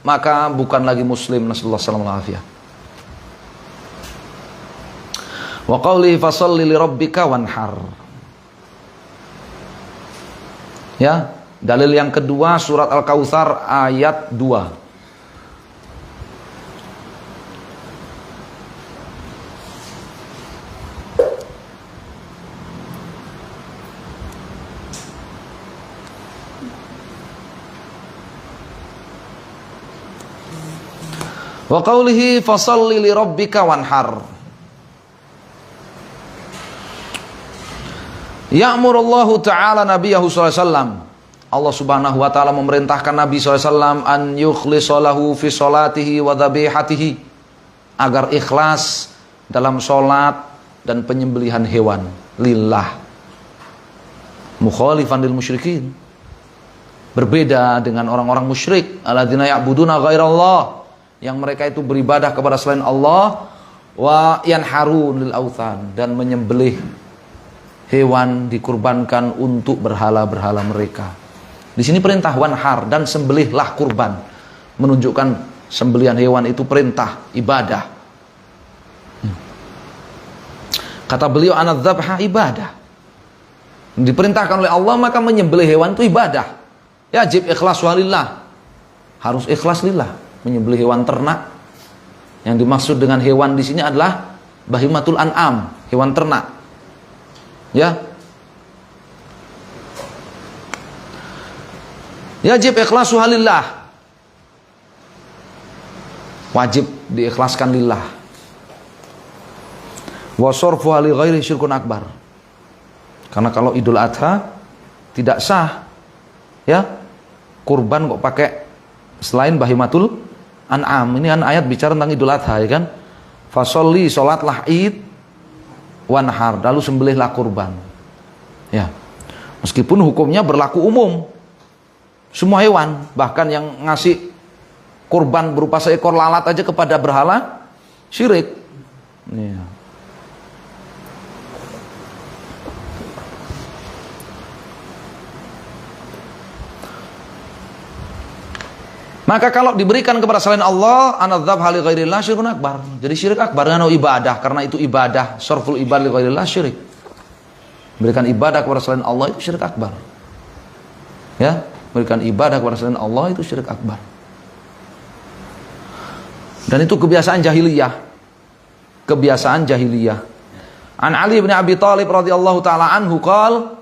Speaker 1: maka bukan lagi muslim. Nasallahu alaihi wasallam. Wa qawli fasalli li rabbika wanhar. Ya, dalil yang kedua surat Al-Kautsar ayat 2. Wa qawlihi fasalli li rabbika wanhar. Ya'murullahu ta'ala nabiyahu sallallahu alaihi wasallam. Allah subhanahu wa ta'ala memerintahkan Nabi SAW an yukhlisalahu fi sholatihi wa dhabihatihi, agar ikhlas dalam sholat dan penyembelihan hewan lillah, mukhalifan lil musyrikin, berbeda dengan orang-orang musyrik, alladzina ya'buduna ghairallah, yang mereka itu beribadah kepada selain Allah, wa yanharun lil authan, dan menyembelih hewan dikurbankan untuk berhala-berhala mereka. Di sini perintah wanhar, dan sembelihlah kurban, menunjukkan sembelihan hewan itu perintah ibadah. Kata beliau, anadzabha ibadah. Diperintahkan oleh Allah, maka menyembelih hewan itu ibadah. Yajib ikhlas walillah, harus ikhlas lillah. Menyembelih hewan ternak, yang dimaksud dengan hewan di sini adalah bahimatul an'am, hewan ternak. Ya, yajib ikhlasu halillah. Wajib diikhlaskan lillah. Wa sarfuha li ghairi syirkun akbar. Karena kalau Idul Adha tidak sah, ya, kurban kok pakai selain bahimatul an'am. Ini kan ayat bicara tentang Idul Adha, ya kan? Fasolli, sholatlah id, wanhar, lalu sembelihlah kurban. Ya, meskipun hukumnya berlaku umum, semua hewan, bahkan yang ngasih kurban berupa seekor lalat aja kepada berhala, syirik. Ya. Maka kalau diberikan kepada selain Allah, anadzabha li ghairillah syirkun akbar. Jadi syirik akbar dengan ibadah, karena itu ibadah, sarful ibadah li ghairillah syirik. Berikan ibadah kepada selain Allah itu syirik akbar. Ya, berikan ibadah kepada selain Allah itu syirik akbar. Dan itu kebiasaan jahiliyah. Kebiasaan jahiliyah. An Ali bin Abi Thalib radhiyallahu taala anhu qala,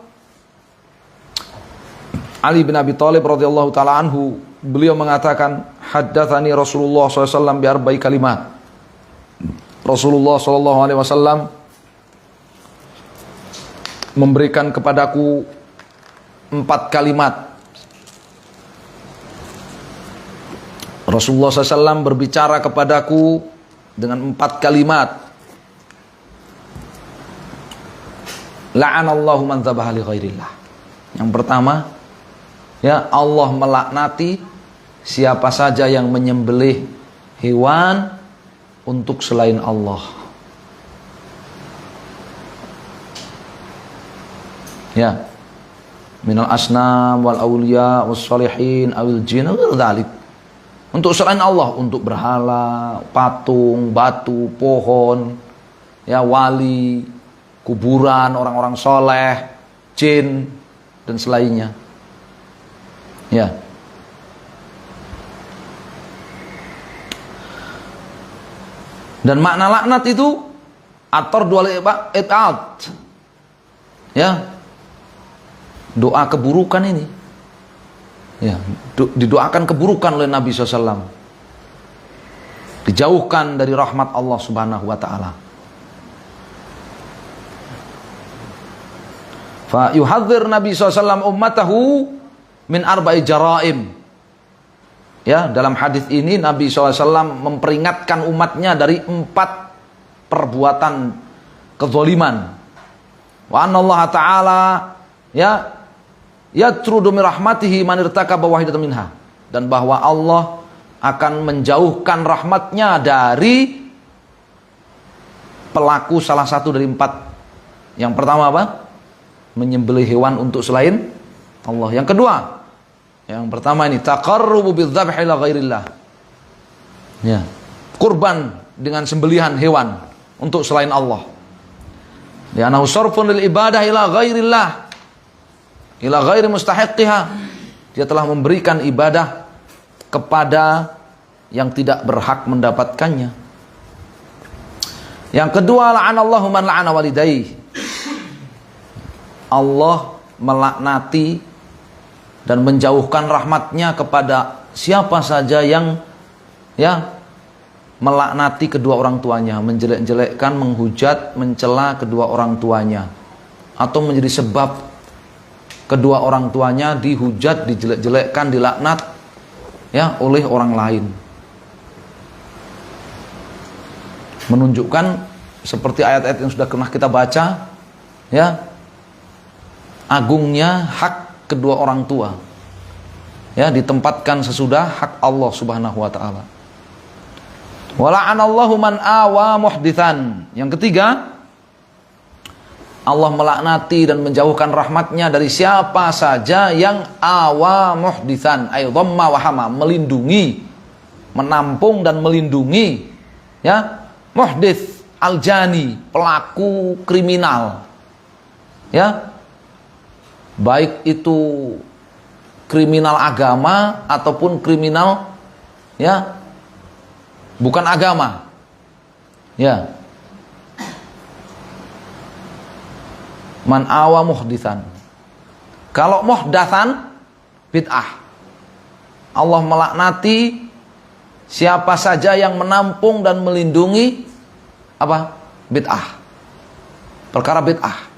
Speaker 1: Ali bin Abi Thalib radhiyallahu taala anhu, beliau mengatakan, haddatsani Rasulullah SAW bi arba'i kalimat. Rasulullah SAW memberikan kepadaku 4 kalimat. Rasulullah SAW berbicara kepadaku dengan 4 kalimat. La'anallahu man dzabaha li ghairillah. Yang pertama, ya, Allah melaknati siapa saja yang menyembelih hewan untuk selain Allah. Ya, minal asnam wal auliya was salihin awil jin wal dzalik. Untuk selain Allah, untuk berhala, patung, batu, pohon, ya, wali, kuburan, orang-orang soleh, jin dan selainnya. Ya. Dan makna laknat itu ator dua etaat. Ya. Doa keburukan ini. Ya, didoakan keburukan oleh Nabi SAW. Dijauhkan dari rahmat Allah Subhanahu wa taala. Fa yuhadzir Nabi SAW ummatahu min arba'i jaraim. Ya, dalam hadis ini Nabi SAW memperingatkan umatnya dari 4 perbuatan kezaliman. Wa anna Allah Ta'ala, ya, yatrudu min rahmatihi man irtakaba wahidatan minha, dan bahwa Allah akan menjauhkan rahmatnya dari pelaku salah satu dari 4. Yang pertama apa? Menyembelih hewan untuk selain Allah. Yang kedua, yang pertama ini taqarrubu bidzabhi ila ghairillah. Ya, kurban dengan sembelihan hewan untuk selain Allah. Li'annahu sarfun lil ibadah ila ghairillah, ila ghairi mustahiqqiha. Dia telah memberikan ibadah kepada yang tidak berhak mendapatkannya. Yang kedua, la'anallahu man la'ana walidayhi. Allah melaknati dan menjauhkan rahmatnya kepada siapa saja yang, ya, melaknati kedua orang tuanya, menjelek-jelekkan, menghujat, mencela kedua orang tuanya, atau menjadi sebab kedua orang tuanya dihujat, dijelek-jelekkan, dilaknat, ya, oleh orang lain. Menunjukkan seperti ayat-ayat yang sudah pernah kita baca, ya, agungnya hak kedua orang tua, ya, ditempatkan sesudah hak Allah Subhanahu wa taala. Wala'anallahu man awa muhditsan. Yang ketiga, Allah melaknati dan menjauhkan rahmatnya dari siapa saja yang awa muhditsan, ay dhamma wa hama, melindungi, menampung dan melindungi, ya, muhdits aljani, pelaku kriminal, ya, baik itu kriminal agama ataupun kriminal, ya, bukan agama, ya. Man awa muhditsan. Kalau muhdatsan bid'ah, Allah melaknati Siapa saja yang menampung dan melindungi apa? Bid'ah. Perkara bid'ah.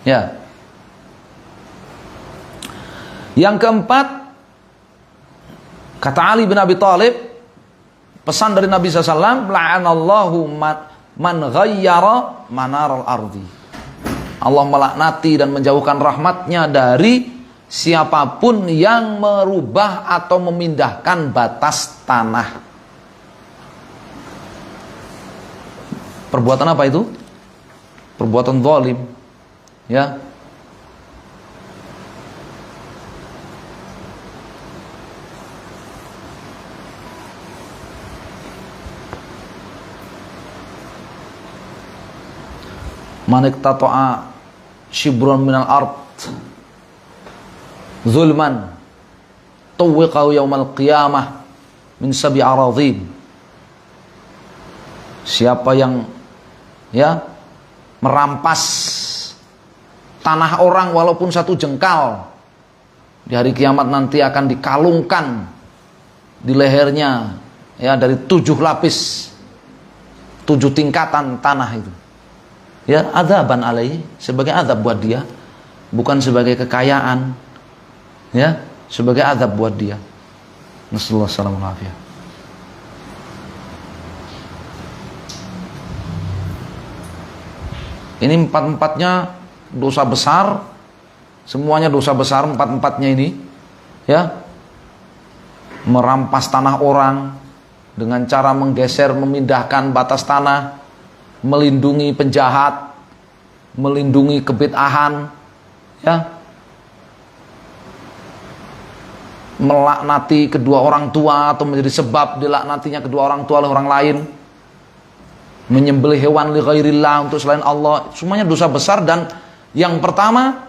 Speaker 1: Ya. Yang keempat, kata Ali bin Abi Thalib, pesan dari Nabi SAW, la'anallahu man ghayyara manaral ardi. Allah melaknati dan menjauhkan rahmatnya dari siapapun yang merubah atau memindahkan batas tanah. Perbuatan apa itu? Perbuatan zalim. Ya. Man iqtata'a shibran minal ard zulman tuwiqahu yaumal qiyamah min sab'i aradhin. Siapa yang merampas tanah orang walaupun satu jengkal, di hari kiamat nanti akan dikalungkan di lehernya dari 7 lapis, 7 tingkatan tanah itu. Ya, adzaban alaihi, sebagai azab buat dia, bukan sebagai kekayaan. Ya, sebagai azab buat dia. Nasallahu alaihi wasallam. Ini empat-empatnya dosa besar, semuanya dosa besar empat-empatnya ini, ya. Merampas tanah orang dengan cara menggeser, memindahkan batas tanah, melindungi penjahat, melindungi kebid'ahan, ya. Melaknati kedua orang tua atau menjadi sebab dilaknatinya kedua orang tua oleh orang lain, menyembelih hewan li ghairillah untuk selain Allah, semuanya dosa besar. Dan yang pertama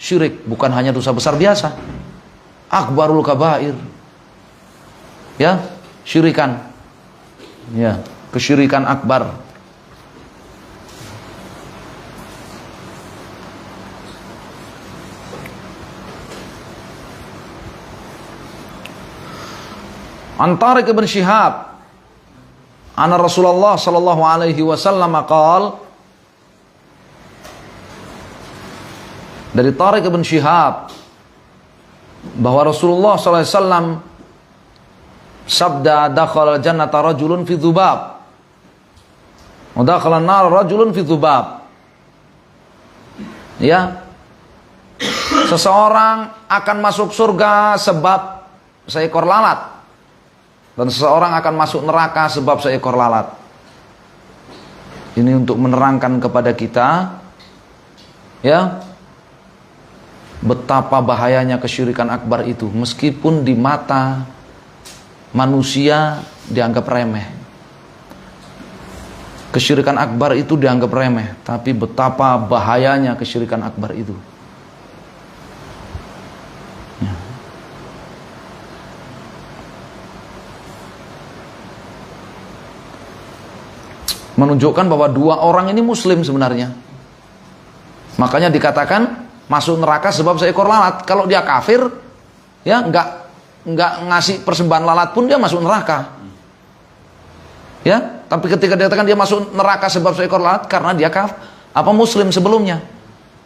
Speaker 1: syirik, bukan hanya dosa besar biasa, akbarul kabair, ya, syirikan, ya, kesyirikan akbar. An Tariq ibn Shihab anna Rasulullah sallallahu alaihi wasallam qaal, dari Tariq ibn Shihab bahwa Rasulullah sallallahu alaihi wasallam sabda, dakhala jannata rajulun fi dzubab wa dakhala an-nar rajulun fi dzubab. Ya, seseorang akan masuk surga sebab seekor lalat, dan seseorang akan masuk neraka sebab seekor lalat. Ini untuk menerangkan kepada kita, ya, betapa bahayanya kesyirikan akbar itu. Meskipun di mata manusia dianggap remeh, kesyirikan akbar itu dianggap remeh, tapi betapa bahayanya kesyirikan akbar itu. Menunjukkan bahwa dua orang ini muslim sebenarnya. Makanya dikatakan masuk neraka sebab seekor lalat. Kalau dia kafir, ya nggak ngasih persembahan lalat pun dia masuk neraka. Ya, tapi ketika dikatakan dia masuk neraka sebab seekor lalat karena dia muslim sebelumnya,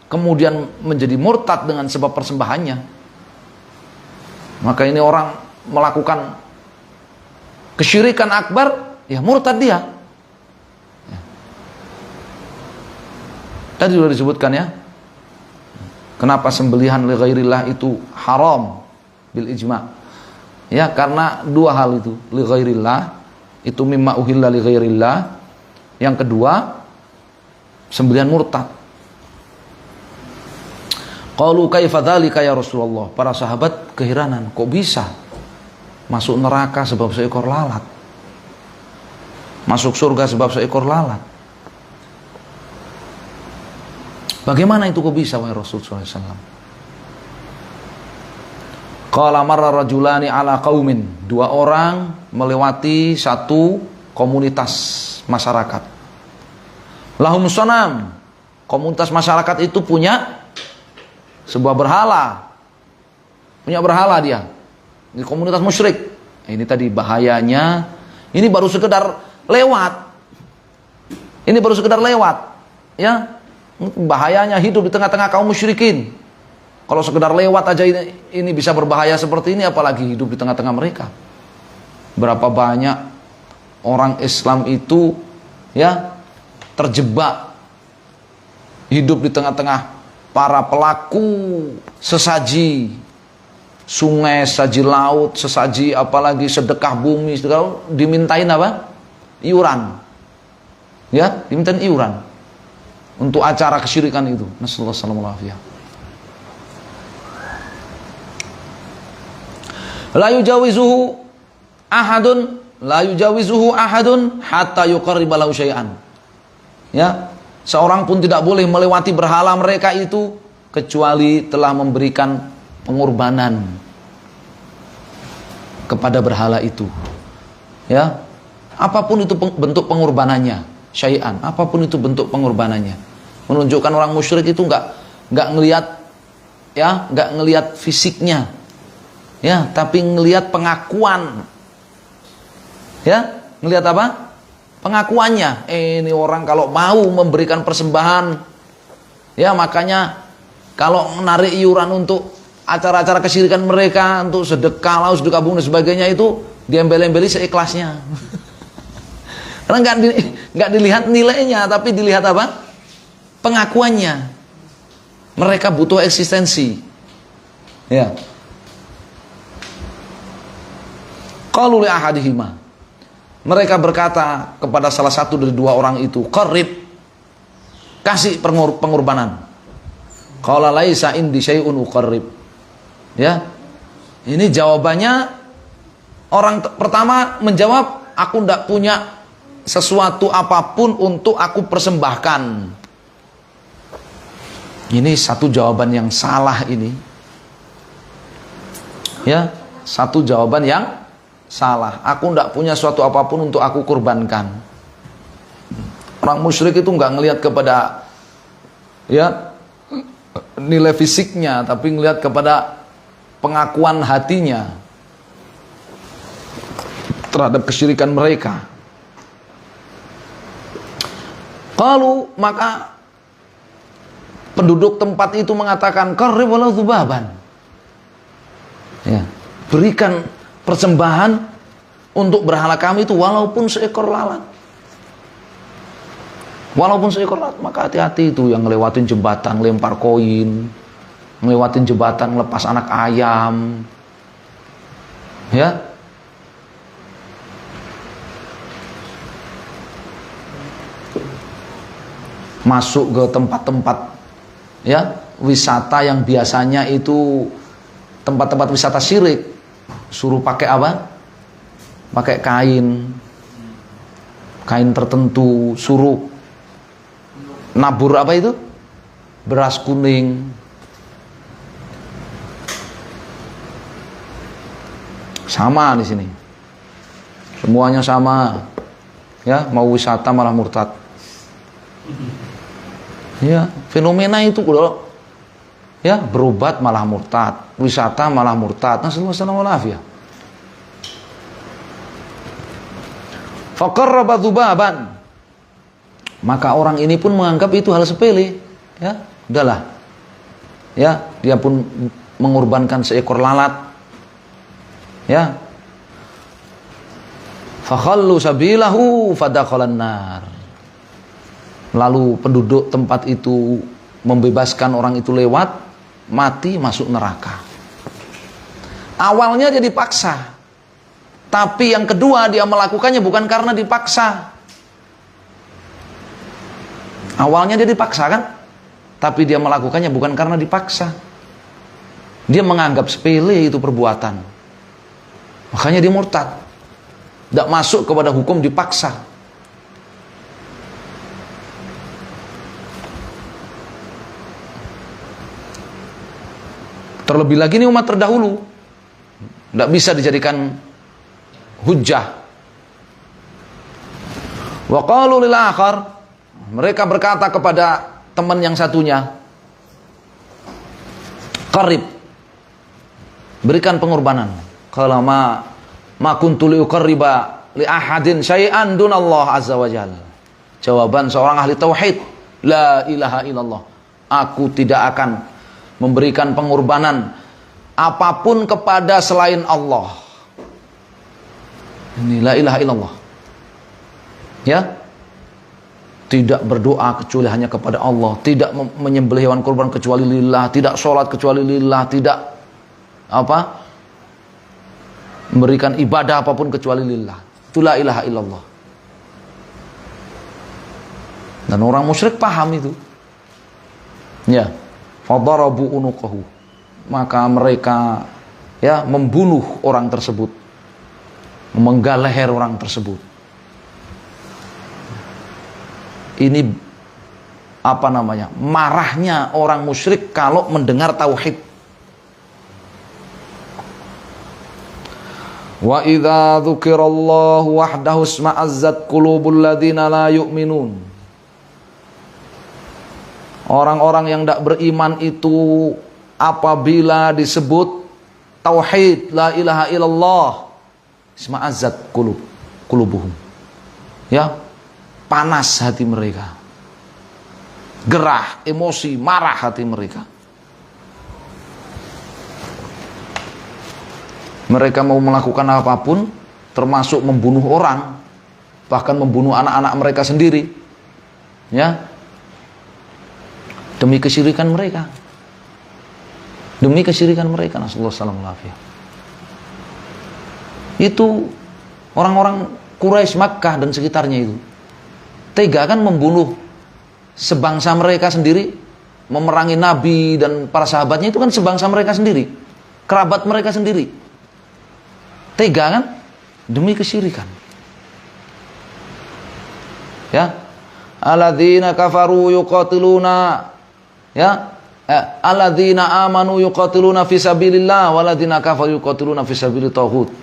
Speaker 1: kemudian menjadi murtad dengan sebab persembahannya, maka ini orang melakukan kesyirikan akbar, ya murtad dia. Tadi sudah disebutkan, ya, kenapa sembelihan li ghairillah itu haram bil ijma'. Ya, karena dua hal itu. Li ghairillah itu mimma uhilla li ghairillah. Yang kedua, sembelihan murtad. Qalu kaifa dzalika ya Rasulullah? Para sahabat keheranan, kok bisa masuk neraka sebab seekor lalat, masuk surga sebab seekor lalat? Bagaimana itu kok bisa, wahai Rasulullah SAW? Qala marra rajulani ala qaumin. Dua orang melewati satu komunitas masyarakat. Lahum sanam. Komunitas masyarakat itu punya sebuah berhala. Punya berhala dia. Ini komunitas musyrik. Ini tadi bahayanya. Ini baru sekedar lewat. Ini baru sekedar lewat. Ya, bahayanya hidup di tengah-tengah kaum musyrikin. Kalau sekedar lewat aja ini bisa berbahaya seperti ini, apalagi hidup di tengah-tengah mereka. Berapa banyak orang Islam itu ya terjebak hidup di tengah-tengah para pelaku sesaji sungai, sesaji laut, sesaji apalagi sedekah bumi, kalau dimintain apa? Iuran. Ya, dimintain iuran untuk acara kesyirikan itu. Nasallallahu alaihi wasallam. La yujawizuhu ahadun hatta yuqarriba lahu syai'an. Ya, seorang pun tidak boleh melewati berhala mereka itu kecuali telah memberikan pengorbanan kepada berhala itu. Ya, apapun itu bentuk pengorbanannya, syai'an, apapun itu bentuk pengorbanannya. Menunjukkan orang musyrik itu enggak ngelihat ya, enggak ngelihat fisiknya. Ya, tapi ngelihat pengakuan. Ya, ngelihat apa? Pengakuannya. Ini orang kalau mau memberikan persembahan, ya makanya kalau menarik iuran untuk acara-acara kesyirikan mereka, untuk sedekah, sedekah bumi dan sebagainya itu diembel-embeli seikhlasnya. Karena nggak dilihat nilainya, tapi dilihat apa? Pengakuannya. Mereka butuh eksistensi. Ya. Qalu li ahadihima. Mereka berkata kepada salah satu dari dua orang itu, qarrib, kasih pengorbanan. Qala laisa indi syai'un uqarrib. Ya. Ini jawabannya orang pertama menjawab, aku tidak punya sesuatu apapun untuk aku persembahkan. Ini satu jawaban yang salah ini. Ya, satu jawaban yang salah. Aku tidak punya suatu apapun untuk aku kurbankan. Orang musyrik itu nggak ngelihat kepada ya nilai fisiknya, tapi ngelihat kepada pengakuan hatinya terhadap kesyirikan mereka. Kalau maka penduduk tempat itu mengatakan qarrib walau dzubaban. Ya, berikan persembahan untuk berhala kami itu walaupun seekor lalat. Walaupun seekor lalat. Maka hati-hati itu yang ngelewatin jembatan lempar koin, ngelewatin jembatan lepas anak ayam. Ya. Masuk ke tempat-tempat ya wisata yang biasanya itu tempat-tempat wisata syirik. Suruh pakai apa? Pakai kain tertentu, suruh nabur apa itu? Beras kuning. Sama di sini. Semuanya sama. Ya, mau wisata malah murtad. Ya, fenomena itu kalau ya berobat malah murtad, wisata malah murtad. Nasallallahu alaihi wasallam. Faqarraba dzubaban. Maka orang ini pun menganggap itu hal sepele, ya, udahlah. Ya, dia pun mengorbankan seekor lalat. Ya. Fakhallu sabilahu fadakhalan nar. Lalu penduduk tempat itu membebaskan orang itu lewat, mati masuk neraka. Awalnya dia dipaksa, tapi yang kedua dia melakukannya bukan karena dipaksa. Awalnya dia dipaksa kan, tapi dia melakukannya bukan karena dipaksa. Dia menganggap sepele itu perbuatan, makanya dia murtad, tidak masuk kepada hukum dipaksa. Terlebih lagi ini umat terdahulu tidak bisa dijadikan hujjah. Wa qalu lil akhar, mereka berkata kepada teman yang satunya, qarib, berikan pengorbanan. Kalau ma Ma kuntu liuqarriba li ahadin syai'an dunallah azza wajalla. Jawaban seorang ahli tauhid, la ilaha illallah. Aku tidak akan memberikan pengorbanan apapun kepada selain Allah. Ini la ilaha illallah. Ya. Tidak berdoa kecuali hanya kepada Allah, tidak menyembelih hewan kurban kecuali lillah, tidak sholat kecuali lillah, tidak memberikan ibadah apapun kecuali lillah. Itu la ilaha illallah. Dan orang musyrik paham itu. Ya, fadarabu unuqahu. Maka mereka membunuh orang tersebut, memenggal leher orang tersebut. Ini marahnya orang musyrik kalau mendengar tauhid. Wa idza dzukirallahu wahdahu isma'azzat qulubul ladzina la yu'minun. Orang-orang yang tidak beriman itu apabila disebut tauhid la ilaha illallah isma'azzat qulubuhum. Ya, panas hati mereka, gerah, emosi, marah hati mereka. Mereka mau melakukan apapun, termasuk membunuh orang, bahkan membunuh anak-anak mereka sendiri, ya, demi kesyirikan mereka, Nasallahu alaihi wasallam. Itu orang-orang Quraisy, Makkah dan sekitarnya itu tega kan membunuh sebangsa mereka sendiri, memerangi Nabi dan para sahabatnya, itu kan sebangsa mereka sendiri, kerabat mereka sendiri. Tega kan? Demi kesyirikan. Ya. Alladzina kafaru yuqatiluna, ya, alladzina amanu yuqatiluna fi sabilillah walladzina kafaru yuqatiluna fi sabilit taghut.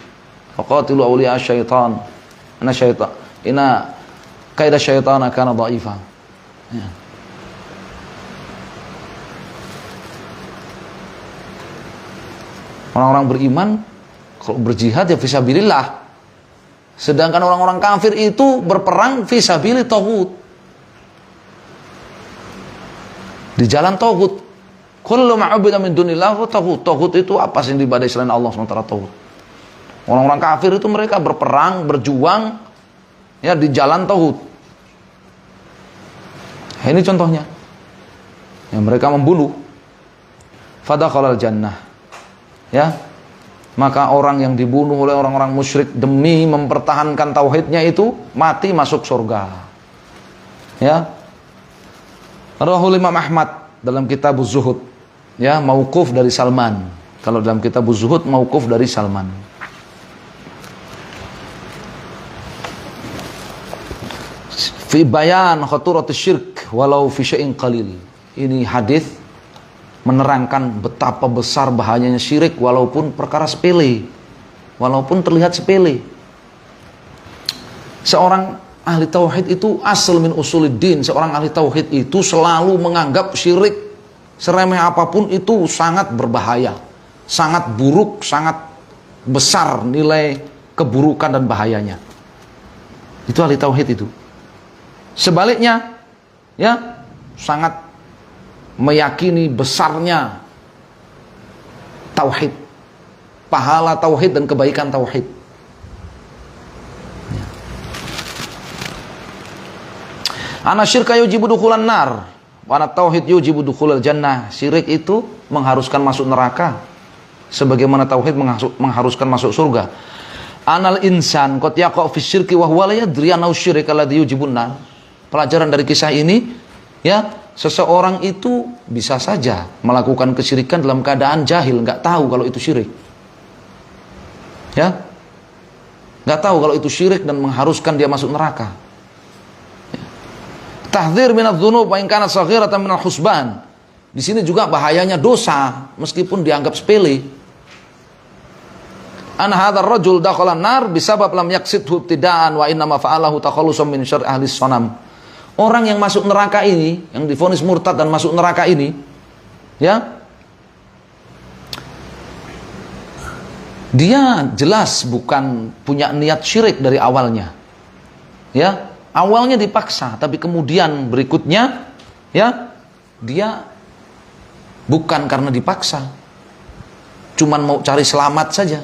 Speaker 1: Faqatilu awliya syaitan. Inna kaida syaitana kana dha'ifa. Ya. Orang-orang beriman kalau berjihad ya fisabilillah. Sedangkan orang-orang kafir itu berperang fisabilit taghut. Di jalan taghut. Kullu ma'ubida min dunillah taghut. Taghut itu apa sih yang diibadahi selain Allah SWT taghut. Orang-orang kafir itu mereka berperang, berjuang ya di jalan taghut. Ini contohnya. Yang mereka membunuh. Fadakhalal jannah. Ya. Maka orang yang dibunuh oleh orang-orang musyrik demi mempertahankan tauhidnya itu mati masuk surga. Ya. Rawahul Imam Ahmad dalam kitab Zuhud. Ya, mauquf dari Salman. Kalau dalam kitab Zuhud mauquf dari Salman. Fi bayan khaturatus syirk walau fi syai'in qalil. Ini hadis menerangkan betapa besar bahayanya syirik walaupun perkara sepele, walaupun terlihat sepele. Seorang ahli tauhid itu asal min usuluddin. Seorang ahli tauhid itu selalu menganggap syirik seremeh apapun itu sangat berbahaya, sangat buruk, sangat besar nilai keburukan dan bahayanya. Itu ahli tauhid itu. Sebaliknya, ya, sangat meyakini besarnya tauhid, pahala tauhid dan kebaikan tauhid. Ana syirka yujibu dukhulan nar, wa ana tauhid yujibu dukhulal jannah. Syirik itu mengharuskan masuk neraka, sebagaimana tauhid mengharuskan masuk surga. Anal insan qad yaqa fi syirki wa huwa la yadri annahu syirik alladhi yujibun nar. Pelajaran dari kisah ini, ya, seseorang itu bisa saja melakukan kesyirikan dalam keadaan jahil, nggak tahu kalau itu syirik. Ya, nggak tahu kalau itu syirik dan mengharuskan dia masuk neraka. Ya. Tahdzir minadz dzunub wa in kanat shaghiratan minal husban. Di sini juga bahayanya dosa meskipun dianggap sepele. An hadzal rajul dakhala an-nar bisabab lam yaqsidhu ibtidaan wa inna ma fa'alahu takhallusan min syarri ahli sanam. Orang yang masuk neraka ini, yang divonis murtad dan masuk neraka ini, ya, Dia jelas bukan punya niat syirik dari awalnya. Ya, awalnya dipaksa, tapi kemudian berikutnya ya, dia bukan karena dipaksa. Cuman mau cari selamat saja.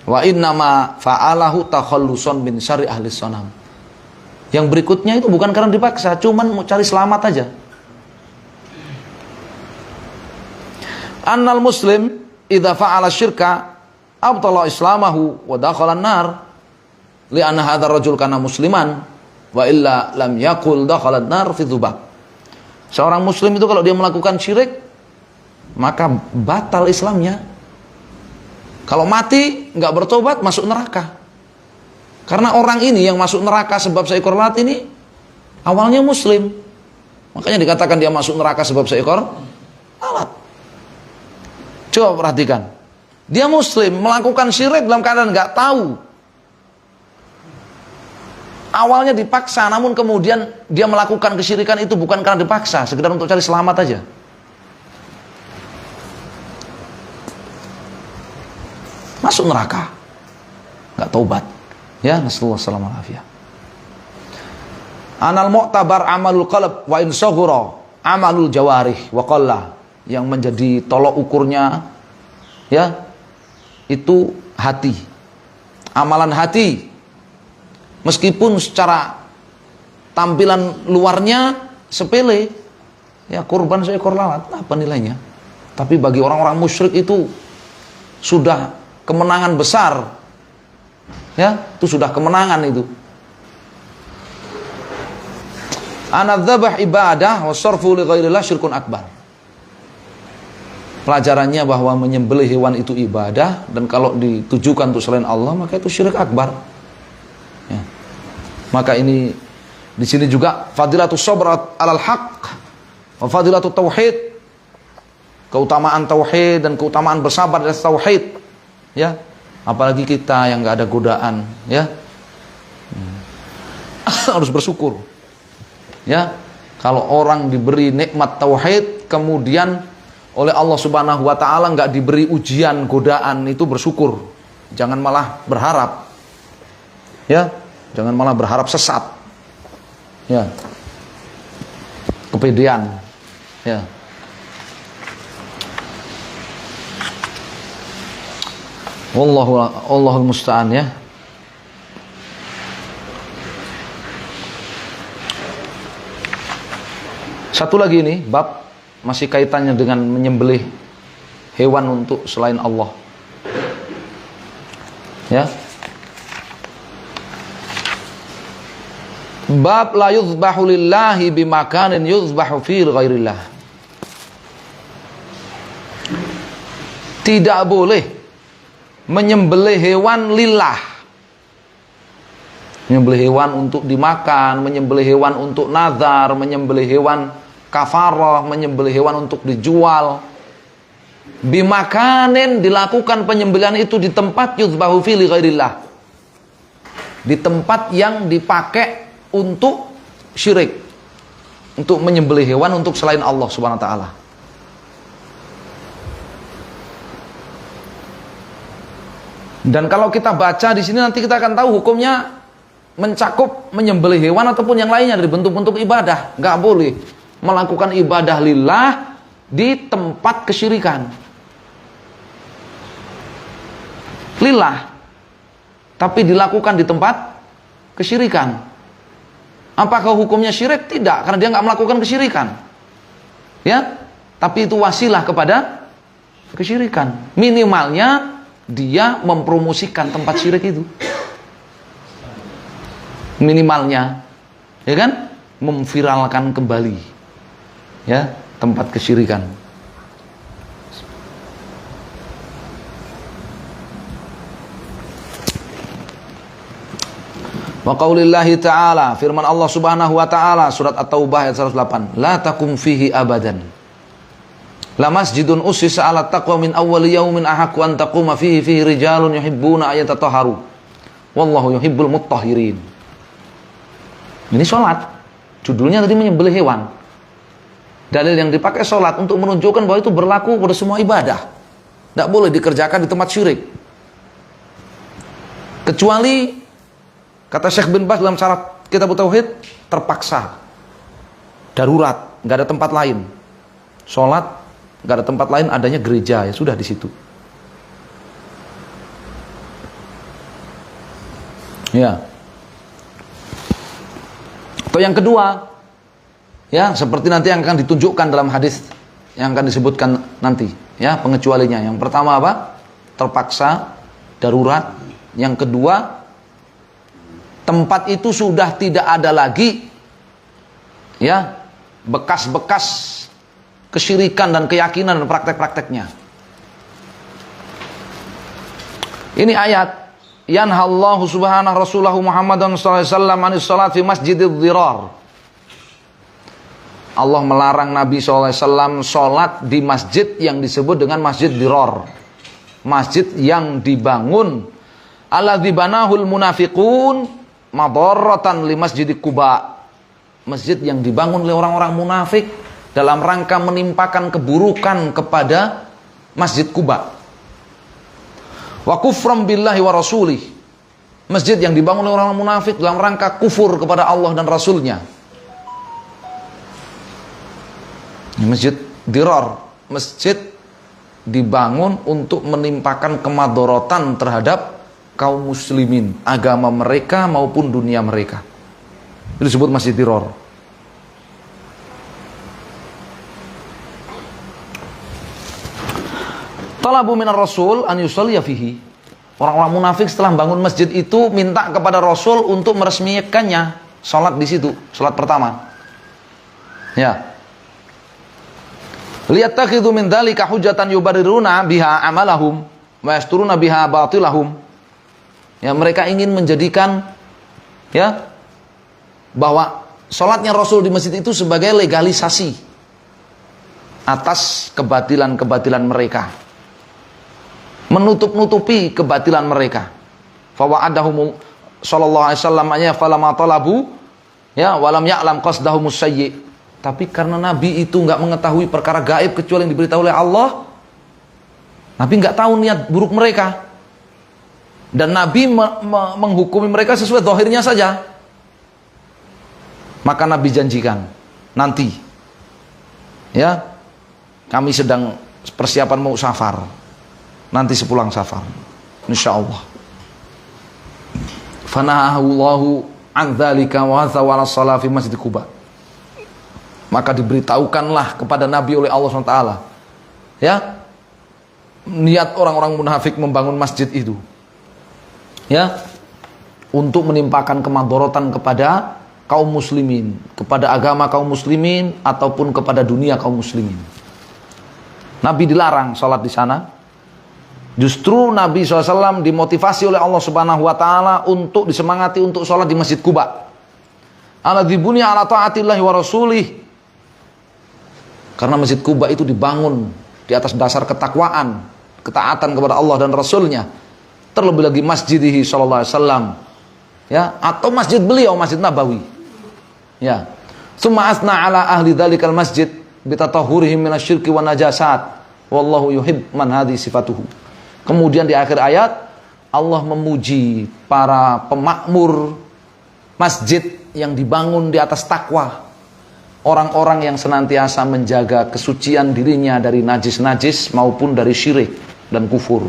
Speaker 1: Wa innama fa'alahu takhalluson min syarri ahli sonam. Yang berikutnya itu bukan karena dipaksa, cuman mau cari selamat aja. Annal muslim idza fa'ala syirka abtala islamahu wa dakhala an-nar li'anna hadzal rajul kana musliman wa illa lam yaqul dakhala an-nar fi dzubab. Seorang muslim itu kalau dia melakukan syirik maka batal Islamnya. Kalau mati nggak bertobat masuk neraka. Karena orang ini yang masuk neraka sebab seekor lalat ini awalnya muslim. Makanya dikatakan dia masuk neraka sebab seekor lalat. Coba perhatikan. Dia muslim melakukan syirik dalam keadaan nggak tahu. Awalnya dipaksa, namun kemudian dia melakukan kesyirikan itu bukan karena dipaksa, sekedar untuk cari selamat aja. Masuk neraka, nggak taubat. Ya, nasallahu alaihi wasallam. Anal mu'tabar amalul qalb wa in saghura amalul jawarih wa qalla. Yang menjadi tolok ukurnya ya itu hati. Amalan hati. Meskipun secara tampilan luarnya sepele, ya kurban seekor lalat, apa nilainya? Tapi bagi orang-orang musyrik itu sudah kemenangan besar. Ya, itu sudah kemenangan itu. Anadzabah ibadah wa sarfu li ghairillah syirkun akbar. Pelajarannya bahwa menyembelih hewan itu ibadah, dan kalau ditujukan untuk selain Allah maka itu syirik akbar. Ya. Maka ini di sini juga fadilatus sabr alal haq wa fadilatut tauhid. Keutamaan tauhid dan keutamaan bersabar atas tauhid. Ya. Apalagi kita yang nggak ada godaan, ya. Harus bersyukur. Ya. Kalau orang diberi nikmat tauhid kemudian oleh Allah Subhanahu wa taala nggak diberi ujian godaan, itu bersyukur. Jangan malah berharap. Ya. Jangan malah berharap sesat. Ya. Kepedean. Ya. Wallahul musta'an ya. Satu lagi ini bab masih kaitannya dengan menyembelih hewan untuk selain Allah. Ya. Bab la yuzbahu lillahi bimakanin yuzbahu fi ghairillah. Tidak boleh menyembelih hewan lillah. Menyembelih hewan untuk dimakan, menyembelih hewan untuk nazar, menyembelih hewan kafarah, menyembelih hewan untuk dijual. Bimakanin, dilakukan penyembelihan itu di tempat yuzbahu fi ghairillah. Di tempat yang dipakai untuk syirik, untuk menyembelih hewan untuk selain Allah Subhanahu wa taala. Dan kalau kita baca di sini nanti kita akan tahu hukumnya mencakup menyembelih hewan ataupun yang lainnya dari bentuk-bentuk ibadah. Nggak boleh melakukan ibadah lillah di tempat kesyirikan. Lillah, tapi dilakukan di tempat kesyirikan. Apakah hukumnya syirik? Tidak, karena dia nggak melakukan kesyirikan. Ya, tapi itu wasilah kepada kesyirikan. Minimalnya dia mempromosikan tempat syirik itu. Minimalnya, ya kan? Memviralkan kembali, ya, tempat kesyirikan. Wa qaulillahi ta'ala, firman Allah Subhanahu wa ta'ala surat At-Taubah ayat 108, la takum fihi abadan. La masjidun ussisa 'ala taqwa min awwali yaumin ahaqqu an taquma fihi rijalun yuhibbuna ayatatahharu. Wallahu yuhibbul mutahhirin. Ini salat. Judulnya tadi menyembelih hewan. Dalil yang dipakai salat untuk menunjukkan bahwa itu berlaku pada semua ibadah. Tidak boleh dikerjakan di tempat syirik. Kecuali kata Syekh bin Baz dalam syarat Kitab Tauhid, terpaksa, darurat, nggak ada tempat lain. Sholat nggak ada tempat lain, adanya gereja, ya sudah di situ. Ya. Atau yang kedua, ya seperti nanti yang akan ditunjukkan dalam hadis yang akan disebutkan nanti, ya pengecualinya. Yang pertama apa? Terpaksa, darurat. Yang kedua, tempat itu sudah tidak ada lagi, ya bekas-bekas kesyirikan dan keyakinan dan praktek-prakteknya. Ini ayat yanhallahu subhanahu rasulahu Muhammadan sallallahu alaihi wasallam anis salat fi masjidil dirar. Allah melarang Nabi sallallahu alaihi wasallam salat di masjid yang disebut dengan Masjid Dirar. Masjid yang dibangun alladzi banahul munafiqun madarratan li Masjid Quba. Masjid yang dibangun oleh orang-orang munafik dalam rangka menimpakan keburukan kepada Masjid Quba. Wa kufram billahi wa rasulih. Masjid yang dibangun oleh orang munafik dalam rangka kufur kepada Allah dan Rasulnya. Masjid Dirar, masjid dibangun untuk menimpakan kemadorotan terhadap kaum muslimin, agama mereka maupun dunia mereka. Itu disebut Masjid Dirar. Talabu minar Rasul an yusalliya fihi. Orang-orang munafik setelah bangun masjid itu minta kepada Rasul untuk meresmikannya, salat di situ, salat pertama. Ya. Liyattakhidhu min dzalika hujjatan yubariruna biha amalahum wa yasturuna biha batilahum. Ya, mereka ingin menjadikan ya bahwa salatnya Rasul di masjid itu sebagai legalisasi atas kebatilan-kebatilan mereka. Menutup-nutupi kebatilan mereka. Fa wa'adahum sallallahu alaihi wasallam ya falama talabu ya walam ya'lam qasdahumus sayyi. Tapi karena Nabi itu nggak mengetahui perkara gaib kecuali yang diberitahu oleh Allah, Nabi nggak tahu niat buruk mereka, dan Nabi menghukumi mereka sesuai zahirnya saja. Maka Nabi janjikan nanti, ya kami sedang persiapan mau safar, nanti sepulang safar, insya Allah. Fanahahullahu an dzalika wa zawala shalah fi Masjid Quba. Maka diberitahukanlah kepada Nabi oleh Allah SWT, ya, niat orang-orang munafik membangun masjid itu, ya, untuk menimpakan kemadorotan kepada kaum muslimin, kepada agama kaum muslimin ataupun kepada dunia kaum muslimin. Nabi dilarang sholat di sana. Justru Nabi SAW dimotivasi oleh Allah Subhanahu Wa Taala untuk disemangati untuk sholat di Masjid Quba. Alladzi bunya ala taatillahi wa rasulih. Karena Masjid Quba itu dibangun di atas dasar ketakwaan, ketaatan kepada Allah dan Rasulnya. Terlebih lagi masjidihi sallallahu alaihi wasallam, ya, atau masjid beliau, Masjid Nabawi. Ya. Tsumma asna ala ahli dzalikal masjid bitatahhurihim minasyirki wan najasat. Wallahu yuhib man hadhi sifatuhu. Kemudian di akhir ayat Allah memuji para pemakmur masjid yang dibangun di atas takwa. Orang-orang yang senantiasa menjaga kesucian dirinya dari najis-najis maupun dari syirik dan kufur.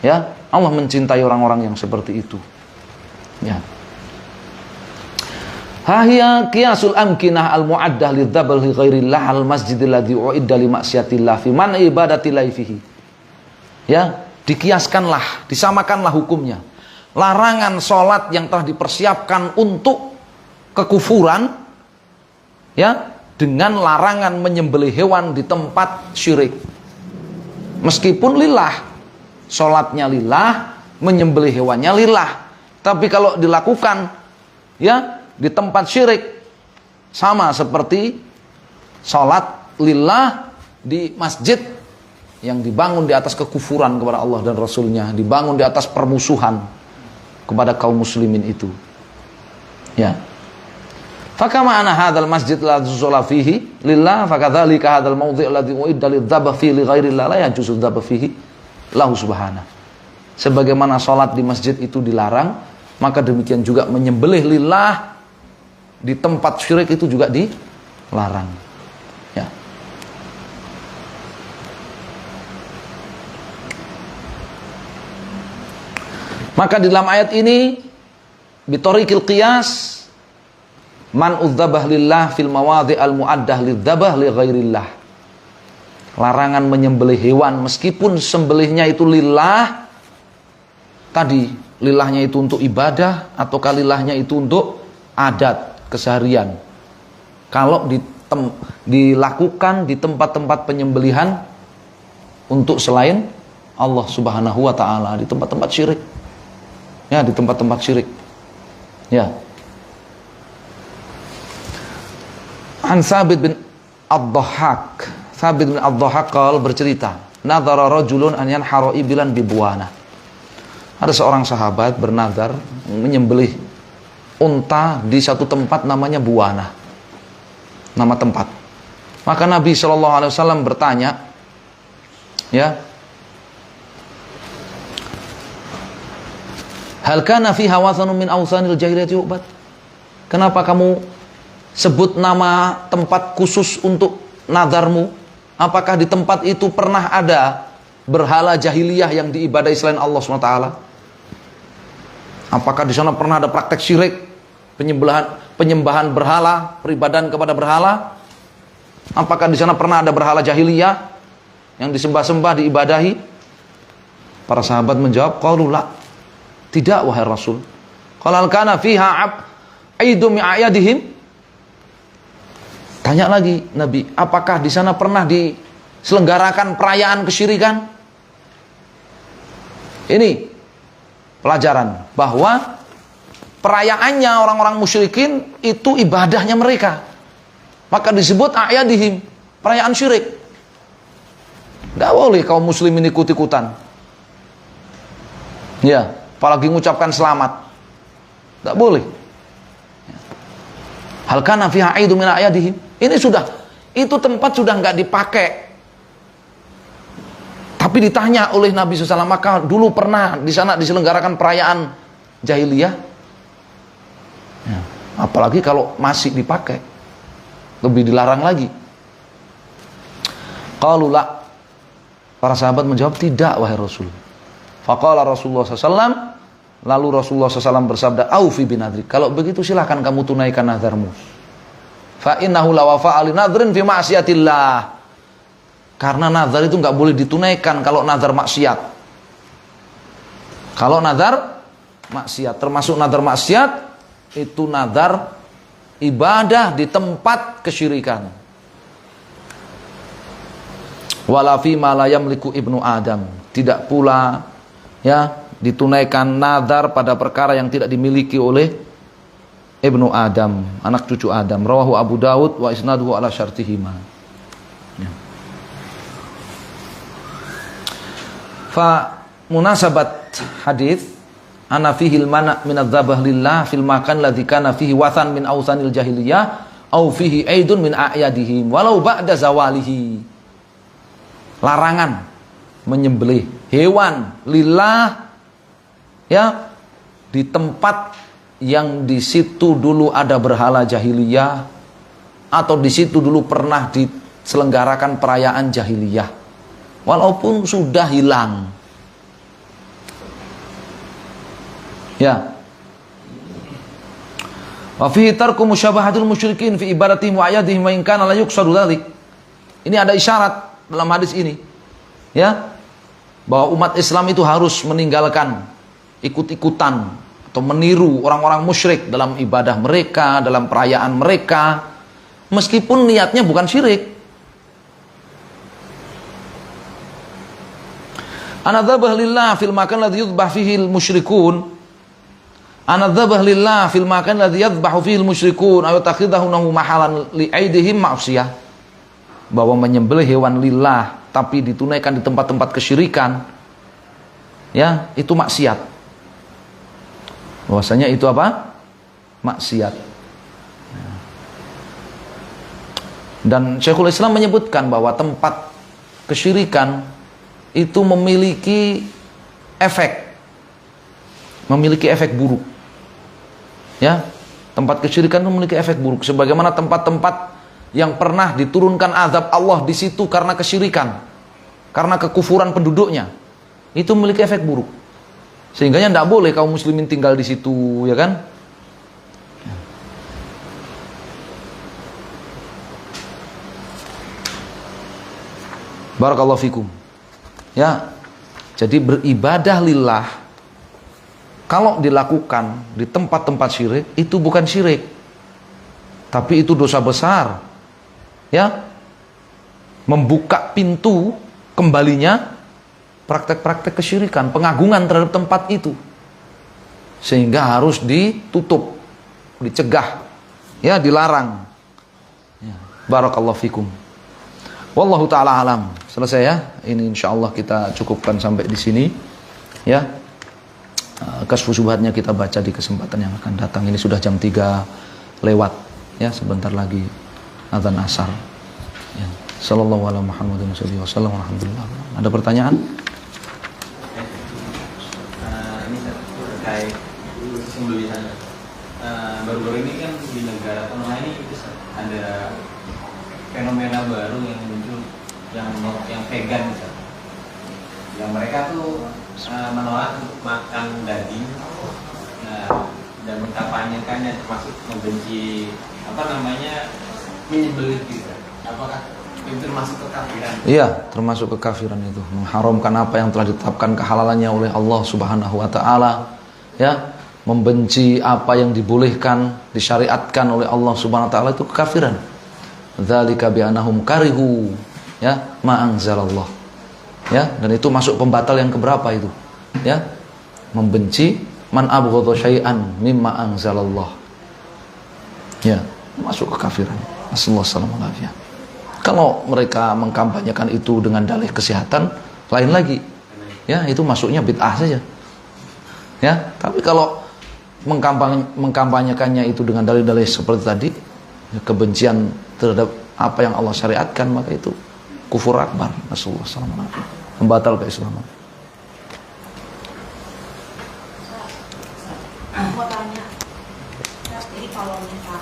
Speaker 1: Ya, Allah mencintai orang-orang yang seperti itu. Ya. Hahiya qiyasul amkinah al-mu'addah lidzabal li ghairillah al-masjidil ladzi u'idda li maksiatillah fi man ibadatillahi fihi. Ya, dikiaskanlah, disamakanlah hukumnya. Larangan salat yang telah dipersiapkan untuk kekufuran, ya, dengan larangan menyembelih hewan di tempat syirik. Meskipun lillah, sholatnya lillah, menyembelih hewannya lillah. Tapi kalau dilakukan, ya, di tempat syirik, sama seperti sholat lillah di masjid yang dibangun di atas kekufuran kepada Allah dan Rasulnya, dibangun di atas permusuhan kepada kaum muslimin itu. Ya. Fakama ana hadzal masjid la tuzalla fihi lillah fakadzalika hadzal mawdhi' alladzi uidda lidzabh fihi li ghairillah la yajuzu dzabh fihi lahu subhanahu. sebagaimana sholat di masjid itu dilarang, maka demikian juga menyembelih lillah di tempat syirik itu juga dilarang. Ya. Maka di dalam ayat ini bitorikil qiyas man udzabah lillah fil mawadhi al muaddah lidzabah li ghairillah. Larangan menyembelih hewan meskipun sembelihnya itu lillah, tadi lillahnya itu untuk ibadah atau lillahnya itu untuk adat keseharian. Kalau dilakukan di tempat-tempat penyembelihan untuk selain Allah Subhanahu wa taala, di tempat-tempat syirik. Ya, di tempat-tempat syirik. Ya. An Thabit bin Ad-Dhahhak. Thabit bin Ad-Dhahhak bercerita, "Nadhara rajulun an yanhara ibilan bibuana." Ada seorang sahabat bernazar menyembelih unta di satu tempat namanya Buana. Nama tempat. Maka Nabi SAW bertanya, ya, hal kana fiha wathanun min awthanil jahiliyati yu'bad? Kenapa kamu sebut nama tempat khusus untuk nazarmu? Apakah di tempat itu pernah ada berhala jahiliyah yang diibadahi selain Allah SWT? Apakah di sana pernah ada praktek syirik, penyembahan berhala, peribadahan kepada berhala? Apakah di sana pernah ada berhala jahiliyah yang disembah-sembah, diibadahi? Para sahabat menjawab, qalu la. Tidak wahai Rasul. Qala kana fiha aidu min ayadihim? Tanya lagi Nabi, apakah di sana pernah diselenggarakan perayaan kesyirikan? Ini pelajaran bahwa perayaannya orang-orang musyrikin itu ibadahnya mereka. Maka disebut ayadihim, perayaan syirik. Gak boleh kaum muslimin ikut-ikutan. Ya, apalagi mengucapkan selamat. Gak boleh. Hal kana fiha aidu min ayadihim? Ini sudah, itu tempat sudah nggak dipakai. Tapi ditanya oleh Nabi SAW, maka dulu pernah di sana diselenggarakan perayaan jahiliyah. Ya, apalagi kalau masih dipakai, lebih dilarang lagi. Qalu la. Para sahabat menjawab, tidak wahai Rasul. Faqala Rasulullah SAW, lalu Rasulullah SAW bersabda, aufi binadrik. Kalau begitu silahkan kamu tunaikan nazarmu. Fa innahu la wafa'a li nadhrin fi ma'siyatillah. Karena nazar itu enggak boleh ditunaikan kalau nazar maksiat. Kalau nazar maksiat, termasuk nazar maksiat itu nazar ibadah di tempat kesyirikan. Wala fi ma la yamliku ibnu Adam. Tidak pula ya ditunaikan nazar pada perkara yang tidak dimiliki oleh Ibnu Adam, anak cucu Adam. Rawahu Abu Dawud wa isnaduhu ala syartihima. Ya. Fa munasabat hadis ana fihi al-mana' min adz-dzabh lillah fil makan ladzi kana fihi wathan min awthanil jahiliyah au fihi aidun min a'yadihim walau ba'da zawalihi. Larangan menyembelih hewan lillah ya di tempat yang di situ dulu ada berhala jahiliyah atau di situ dulu pernah diselenggarakan perayaan jahiliyah walaupun sudah hilang. Ya. Wa fihi tarku musyabahatul musyrikin fi ibadatihim wa ayadihim wa in kana la yuqsadu dzalik. Ini ada isyarat dalam hadis ini. Ya. Bahwa umat Islam itu harus meninggalkan ikut-ikutan atau meniru orang-orang musyrik dalam ibadah mereka, dalam perayaan mereka, meskipun niatnya bukan syirik. Anadzabah lillah fil makan ladzi yudbah fihi al-musyrikun. Anadzabah lillah fil makan ladzi yadhbahu fihi al-musyrikun aw takhidahu mahalan li aidihim ma'siyah. Bahwa menyembelih hewan lillah tapi ditunaikan di tempat-tempat kesyirikan, ya, itu maksiat. Bahwasanya itu apa? Maksiat. Dan Syekhul Islam menyebutkan bahwa tempat kesyirikan itu memiliki efek memiliki efek buruk. Ya, tempat kesyirikan itu memiliki efek buruk. Sebagaimana tempat-tempat yang pernah diturunkan azab Allah di situ karena kesyirikan, karena kekufuran penduduknya, itu memiliki efek buruk. Sehingga tidak boleh kaum muslimin tinggal di situ, ya kan? Barakallahu fikum. Ya, jadi beribadah lillah kalau dilakukan di tempat-tempat syirik itu bukan syirik, tapi itu dosa besar. Ya, membuka pintu kembalinya praktek-praktek kesyirikan, pengagungan terhadap tempat itu, sehingga harus ditutup, dicegah, ya, dilarang. Ya. Barakallahu fikum. Wallahu ta'ala alam. Selesai ya. Ini insyaallah kita cukupkan sampai di sini. Ya. Kasfu syubhatnya kita baca di kesempatan yang akan datang. Ini sudah jam 3 lewat. Ya, sebentar lagi azan asar. Ya. Sallallahu ala Muhammadin wasallam. Alhamdulillah. Ada pertanyaan?
Speaker 3: Ini terkait simbol di sana. Baru-baru ini kan di negara tengah ini ada fenomena baru yang muncul, yang vegan misalnya. Yang mereka tuh menolak untuk makan daging, dan mengkampanyekannya, termasuk membenci menyebelit gitu. Apakah itu termasuk kekafiran?
Speaker 1: Iya, termasuk kekafiran itu, mengharamkan apa yang telah ditetapkan kehalalannya oleh Allah Subhanahu wa taala, ya, membenci apa yang dibolehkan, disyariatkan oleh Allah Subhanahu wa taala, itu kekafiran. Dzalika bi annahum karihu, ya, ma anzalallah. Ya, dan itu masuk pembatal yang keberapa itu? Ya, membenci man abghadha syai'an mimma anzalallah. Ya, masuk kekafiran. Nasallahu alaihi wasallam. Kalau mereka mengkampanyekan itu dengan dalih kesehatan, lain lagi. Ya, itu masuknya bid'ah saja. Ya, tapi kalau mengkampanyekannya itu dengan dalil-dalil seperti tadi, kebencian terhadap apa yang Allah syariatkan, maka itu kufur akbar. Nasallahu alaihi wasallam. Membatal keislaman.
Speaker 4: Mau tanya, jadi kalau usaha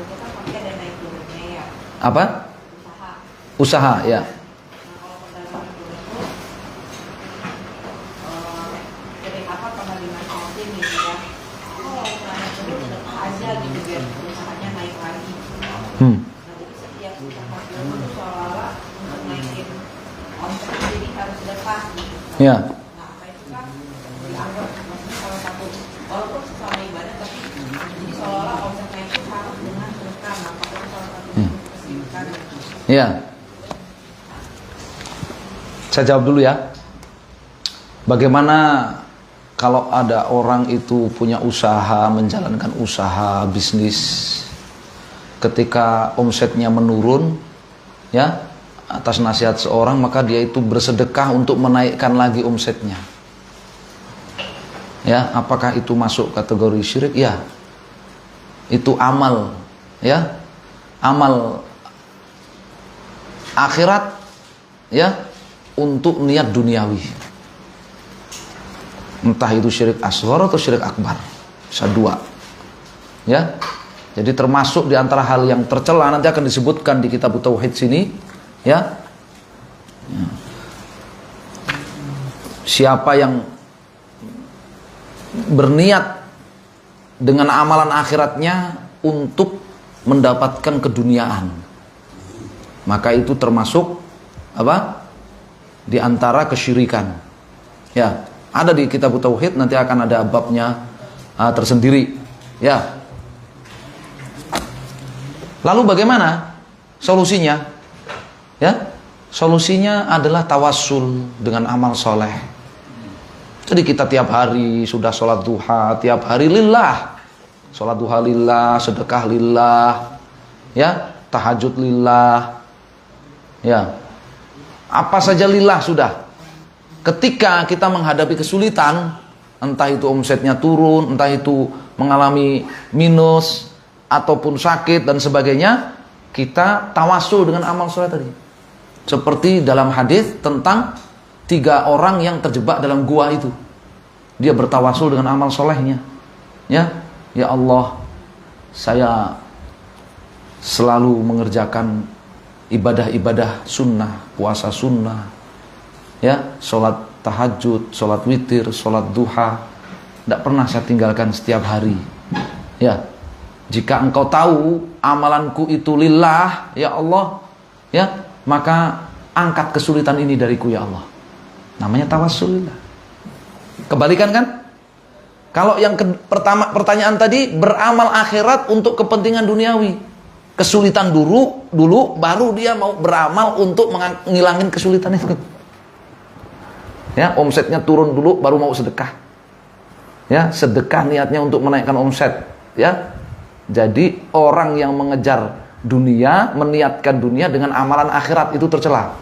Speaker 4: itu kan pasti ada naik turunnya ya.
Speaker 1: Apa? Usaha, ya.
Speaker 4: Nah, kalau perdagangan itu, jadi apa pernah dinasihatin gitu ya. Kalau usahanya turun sedekah aja gitu biar usahanya naik lagi. Nah, jadi setiap usaha turun itu seolah-olah untuk naikin omset jadi harus sedekah gitu.
Speaker 1: Ya.
Speaker 4: Nah, apa itu kan dianggap maksudnya salah satu, walaupun sesama ibadah tapi jadi seolah-olah omsetnya itu harus dengan sedekah. Nah, apa itu salah satu kesyirikan?
Speaker 1: Ya. Saya jawab dulu ya. Bagaimana kalau ada orang itu punya usaha, menjalankan usaha bisnis, ketika omsetnya menurun, ya, atas nasihat seorang, maka dia itu bersedekah untuk menaikkan lagi omsetnya. Ya, apakah itu masuk kategori syirik? Ya. Itu amal, ya. Amal akhirat, ya, untuk niat duniawi. Entah itu syirik asghar atau syirik akbar. Bisa dua. Ya. Jadi termasuk di antara hal yang tercela, nanti akan disebutkan di kitab Tauhid sini, ya. Siapa yang berniat dengan amalan akhiratnya untuk mendapatkan keduniaan, maka itu termasuk apa? Di antara kesyirikan. Ya, ada di kitab Tauhid, nanti akan ada babnya tersendiri. Ya. Lalu bagaimana solusinya? Ya, solusinya adalah tawassul dengan amal soleh. Jadi kita tiap hari sudah sholat duha, tiap hari lillah, sholat duha lillah, sedekah lillah, ya, tahajud lillah, ya, apa saja lillah sudah. Ketika kita menghadapi kesulitan, entah itu omsetnya turun, entah itu mengalami minus ataupun sakit dan sebagainya, kita tawasul dengan amal soleh tadi. Seperti dalam hadis tentang 3 orang yang terjebak dalam gua itu. Dia bertawasul dengan amal solehnya. Ya Allah, saya selalu mengerjakan ibadah-ibadah sunnah, puasa sunnah, ya, sholat tahajud, sholat witir, sholat duha, tidak pernah saya tinggalkan setiap hari. Ya, jika engkau tahu amalanku itu lillah, ya Allah, ya, maka angkat kesulitan ini dariku, ya Allah. Namanya tawassul. Kebalikan kan? Kalau yang pertama pertanyaan tadi beramal akhirat untuk kepentingan duniawi. Kesulitan dulu baru dia mau beramal untuk menghilangin kesulitan itu. Ya, omsetnya turun dulu baru mau sedekah. Ya, sedekah niatnya untuk menaikkan omset, ya. Jadi orang yang mengejar dunia, meniatkan dunia dengan amalan akhirat itu tercela.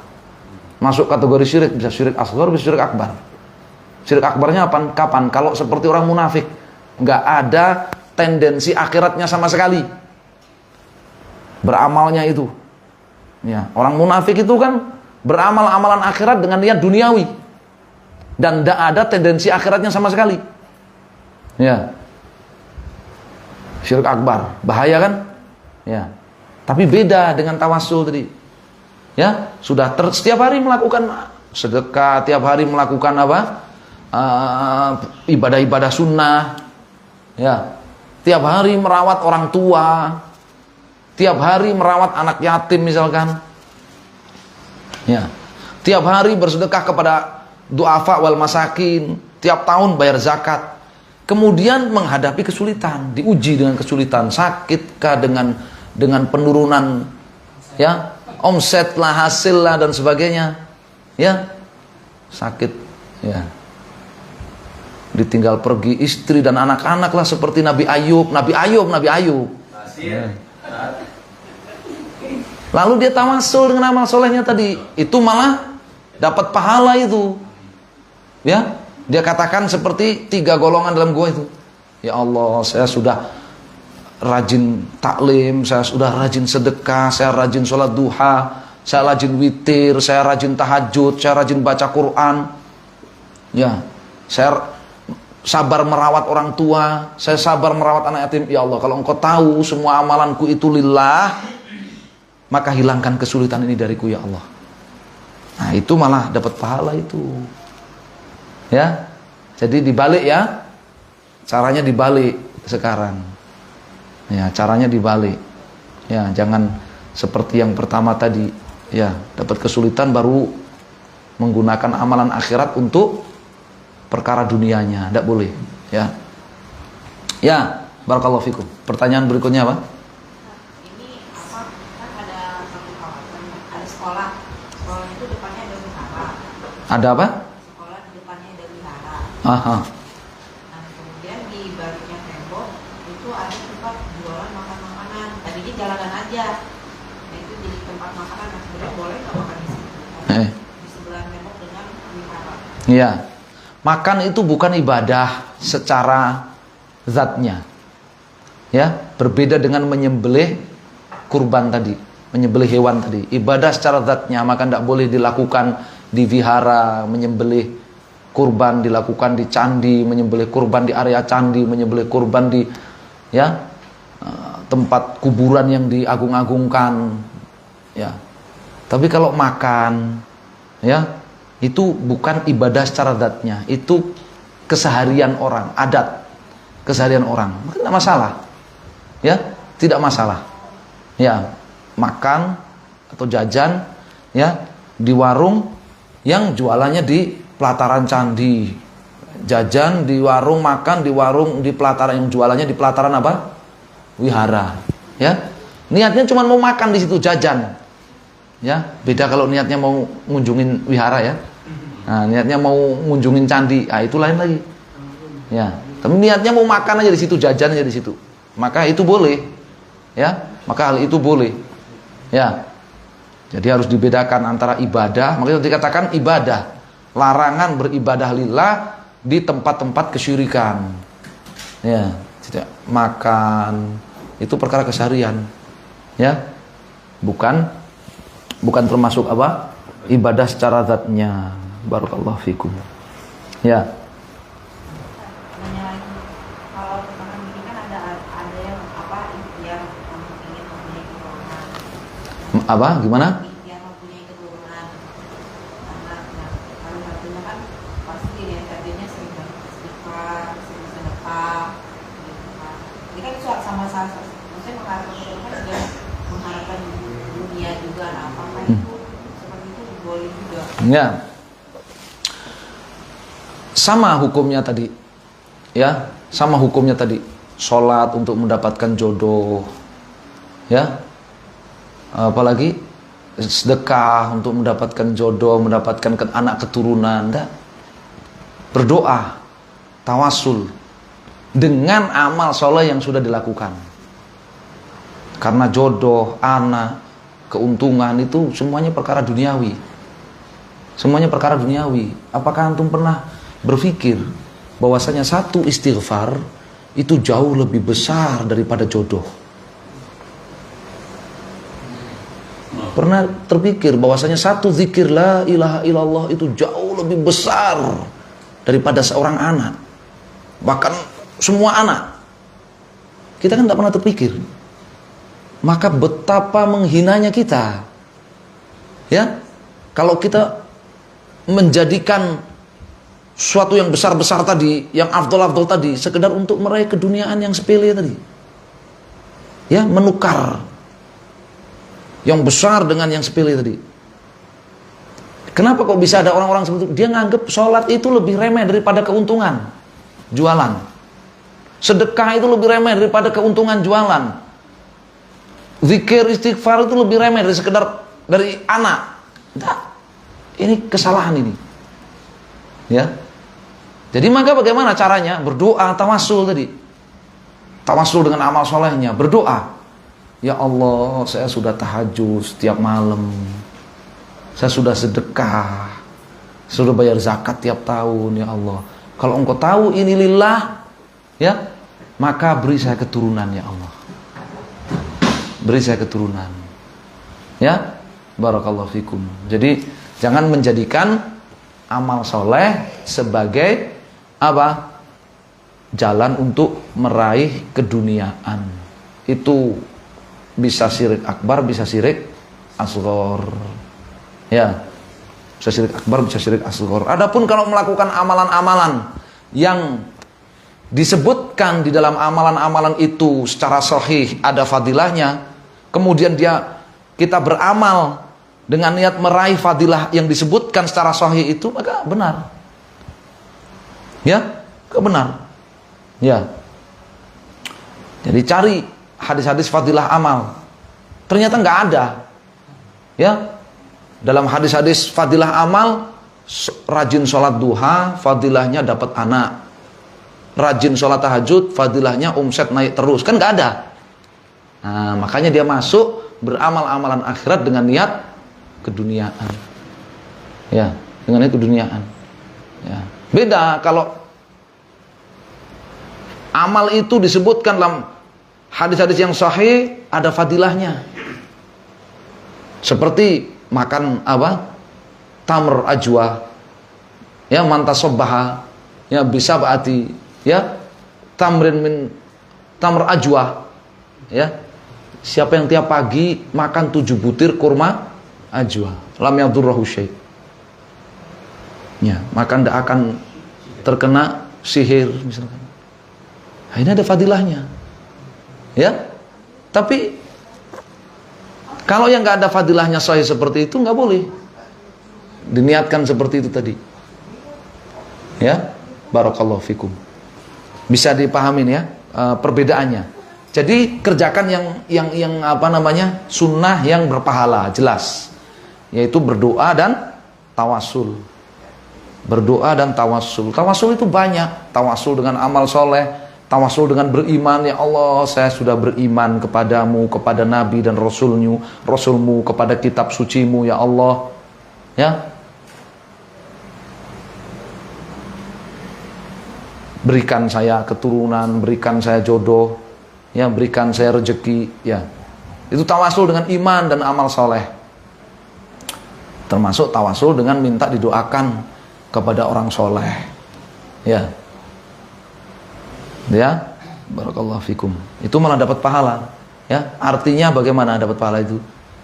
Speaker 1: Masuk kategori syirik, bisa syirik asghar, bisa syirik akbar. Syirik akbarnya kapan? Kalau seperti orang munafik, nggak ada tendensi akhiratnya sama sekali. Beramalnya itu, ya, orang munafik itu kan beramal amalan akhirat dengan niat duniawi dan tidak ada tendensi akhiratnya sama sekali. Ya, syirik akbar, bahaya kan? Ya, tapi beda dengan tawassul tadi. Ya, sudah setiap hari melakukan sedekah, tiap hari melakukan apa? Ibadah-ibadah sunnah, ya, tiap hari merawat orang tua, tiap hari merawat anak yatim misalkan, ya, tiap hari bersedekah kepada du'afa wal masakin, tiap tahun bayar zakat, kemudian menghadapi kesulitan, diuji dengan kesulitan, sakitkah dengan penurunan, ya, omset lah, hasil lah dan sebagainya, ya, sakit, ya. Ditinggal pergi istri dan anak-anak lah seperti Nabi Ayub. Ya. Lalu dia tawassul dengan amal solehnya tadi, itu malah dapat pahala itu. Ya, dia katakan seperti 3 golongan dalam gua itu. Ya Allah, saya sudah rajin taklim, saya sudah rajin sedekah, saya rajin sholat duha, saya rajin witir, saya rajin tahajud, saya rajin baca Quran. Ya, saya sabar merawat orang tua, saya sabar merawat anak yatim. Ya Allah, kalau engkau tahu semua amalanku itu lillah, maka hilangkan kesulitan ini dariku, ya Allah. Nah, itu malah dapat pahala itu. Ya, jadi dibalik ya, caranya dibalik sekarang. Ya, caranya dibalik. Ya, jangan seperti yang pertama tadi. Ya, dapat kesulitan baru menggunakan amalan akhirat untuk perkara dunianya, tidak boleh, ya. Ya, barakallahu fikum. Pertanyaan berikutnya apa?
Speaker 4: Ini apa? Kan ada satu kawasan, ada sekolah itu depannya ada wihara.
Speaker 1: Ada apa?
Speaker 4: Sekolah di depannya ada wihara.
Speaker 1: Aha.
Speaker 4: Nah, kemudian di baliknya tembok itu ada tempat jualan makanan. Tadinya jalanan aja. Nah, itu jadi tempat makanan. Nah, sebenarnya boleh nggak makan di situ? Di sebelah tembok dengan wihara.
Speaker 1: Iya. Makan itu bukan ibadah secara zatnya. Ya, berbeda dengan menyembelih kurban tadi, menyembelih hewan tadi. Ibadah secara zatnya, maka tidak boleh dilakukan di vihara, menyembelih kurban dilakukan di candi, menyembelih kurban di area candi, menyembelih kurban di, ya, tempat kuburan yang diagung-agungkan. Ya. Tapi kalau makan, ya, itu bukan ibadah secara zatnya, itu keseharian orang, adat keseharian orang, maka tidak masalah, ya, tidak masalah, ya, makan atau jajan, ya, di warung yang jualannya di pelataran candi, jajan di warung, makan di warung di pelataran yang jualannya di pelataran apa? Wihara, ya, niatnya cuma mau makan di situ, jajan, ya, beda kalau niatnya mau ngunjungin wihara, ya. Nah, niatnya mau ngunjungin candi, itu lain lagi. Ya, tapi niatnya mau makan aja di situ, jajan aja di situ. Maka itu boleh. Ya, maka hal itu boleh. Ya. Jadi harus dibedakan antara ibadah, makanya dikatakan ibadah. Larangan beribadah lillah di tempat-tempat kesyirikan. Ya, tidak makan itu perkara keseharian. Ya. Bukan termasuk apa? Ibadah secara zatnya. Barakallahu fikum. Ya.
Speaker 4: Nanya lagi, kalau misalkan gini kan ada yang apa yang ingin mempunyai keturunan.
Speaker 1: Apa? Gimana?
Speaker 4: Yang mempunyai keturunan anak. Nah, salah satunya kan pasti dia katanya sering banyak istighfar, sering sedekah, gitu kan. Ini kan sama-sama, maksudnya mengharapkan keturunan juga mengharapkan dunia juga. Nah, apakah itu seperti itu boleh juga?
Speaker 1: Ya. Sama hukumnya tadi. Ya, sama hukumnya tadi. Sholat untuk mendapatkan jodoh. Ya. Apalagi sedekah untuk mendapatkan jodoh, mendapatkan anak keturunan. Enggak. Berdoa, tawasul dengan amal soleh yang sudah dilakukan. Karena jodoh, anak, keuntungan itu semuanya perkara duniawi. Semuanya perkara duniawi. Apakah antum pernah berpikir bahwasanya satu istighfar itu jauh lebih besar daripada jodoh? Pernah terpikir bahwasanya satu zikir la ilaha illallah itu jauh lebih besar daripada seorang anak, bahkan semua anak? Kita kan tidak pernah terpikir. Maka betapa menghinanya kita, ya, kalau kita menjadikan suatu yang besar-besar tadi, yang afdol-afdol tadi, sekedar untuk meraih keduniaan yang sepele tadi, ya, menukar yang besar dengan yang sepele tadi. Kenapa kok bisa ada orang-orang seperti itu? Dia nganggep sholat itu lebih remeh daripada keuntungan jualan. Sedekah itu lebih remeh daripada keuntungan jualan. Zikir istighfar itu lebih remeh dari sekedar dari anak. Nah, ini kesalahan ini. Ya. Jadi maka bagaimana caranya? Berdoa, tawasul tadi. Tawasul dengan amal solehnya, berdoa. Ya Allah, saya sudah tahajud setiap malam. Saya sudah sedekah. Sudah bayar zakat tiap tahun, ya Allah. Kalau Engkau tahu ini lillah, ya, maka beri saya keturunan, ya Allah. Beri saya keturunan. Ya, barakallahu fikum. Jadi jangan menjadikan amal soleh sebagai apa? Jalan untuk meraih keduniaan. Itu bisa syirik akbar, bisa syirik asghar. Ya, bisa syirik akbar, bisa syirik asghar. Adapun kalau melakukan amalan-amalan yang disebutkan di dalam amalan-amalan itu secara sahih ada fadilahnya, kemudian kita beramal dengan niat meraih fadilah yang disebutkan secara sahih itu, maka benar. Ya, benar. Ya. Jadi cari hadis-hadis fadilah amal. Ternyata nggak ada. Ya. Dalam hadis-hadis fadilah amal, rajin sholat duha, fadilahnya dapat anak. Rajin sholat tahajud, fadilahnya omset naik terus. Kan nggak ada. Nah, makanya dia masuk beramal amalan akhirat dengan niat keduniaan. Ya, dengan niat keduniaan. Ya. Beda kalau amal itu disebutkan dalam hadis-hadis yang sahih ada fadilahnya. Seperti makan apa? Tamr ajwa. Ya, mantasobbaha. Ya, bisa berarti ya, tamrin min tamr ajwa. Ya. Siapa yang tiap pagi makan 7 butir kurma ajwa, lam yadurruhu syai'. Ya, maka tidak akan terkena sihir misalkan. Nah, ini ada fadilahnya. Ya. Tapi kalau yang nggak ada fadilahnya sahih seperti itu, nggak boleh diniatkan seperti itu tadi. Ya, barakallahu fikum. Bisa dipahamin ya perbedaannya. Jadi kerjakan yang apa namanya, sunnah yang berpahala, jelas, yaitu berdoa dan tawasul. Berdoa dan tawasul. Tawasul itu banyak. Tawasul dengan amal soleh, tawasul dengan beriman. Ya Allah, saya sudah beriman kepadamu, kepada Nabi dan Rasulmu, kepada kitab sucimu, ya Allah. Ya. Berikan saya keturunan, berikan saya jodoh, ya, berikan saya rezeki, ya. Itu tawasul dengan iman dan amal soleh. Termasuk tawasul dengan minta didoakan kepada orang soleh. Ya. Ya. Barakallahu fikum. Itu malah dapat pahala. Ya. Artinya bagaimana dapat pahala itu?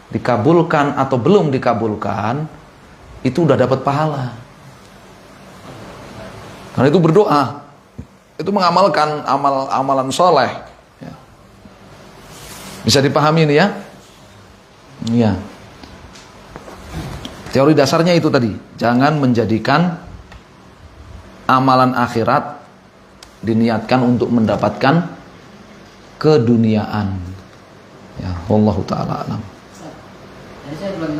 Speaker 1: Dikabulkan atau belum dikabulkan, itu udah dapat pahala. Karena itu berdoa. Itu mengamalkan amalan soleh. Ya. Bisa dipahami ini ya? Iya. Teori dasarnya itu tadi. Jangan menjadikan amalan akhirat diniatkan untuk mendapatkan keduniaan. Ya, wallahu taala alam.
Speaker 5: Jadi saya belum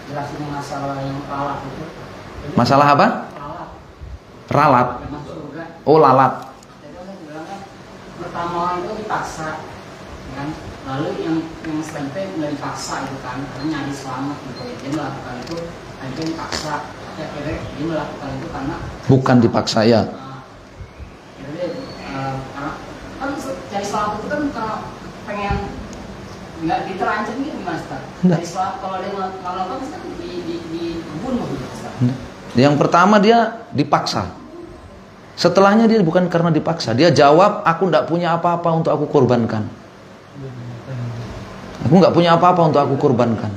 Speaker 5: jelasin masalah yang ralat itu. Jadi,
Speaker 1: Masalah apa?
Speaker 5: Ralat.
Speaker 1: Ralat.
Speaker 5: Yang masuk surga.
Speaker 1: Oh, lalat.
Speaker 5: Jadi saya bilangnya pertama itu dipaksa, kan? Lalu yang selanjutnya nggak dipaksa itu kan, karena nyari selamat gitu. Dia melakukan itu, akhirnya dipaksa. Tapi akhirnya dia melakukan itu karena
Speaker 1: Bukan dipaksa ya.
Speaker 5: Jadi karena kan cari selamat itu kan kalau pengen nggak diterancam gitu mas Ustaz.
Speaker 1: Nggak.
Speaker 5: Cari selamat kalau dia melakukan kan dibunuh gitu Ustaz.
Speaker 1: Yang pertama dia dipaksa. Setelahnya dia bukan karena dipaksa. Dia jawab, aku tidak punya apa-apa untuk aku korbankan. Aku nggak punya apa-apa untuk aku korbankan.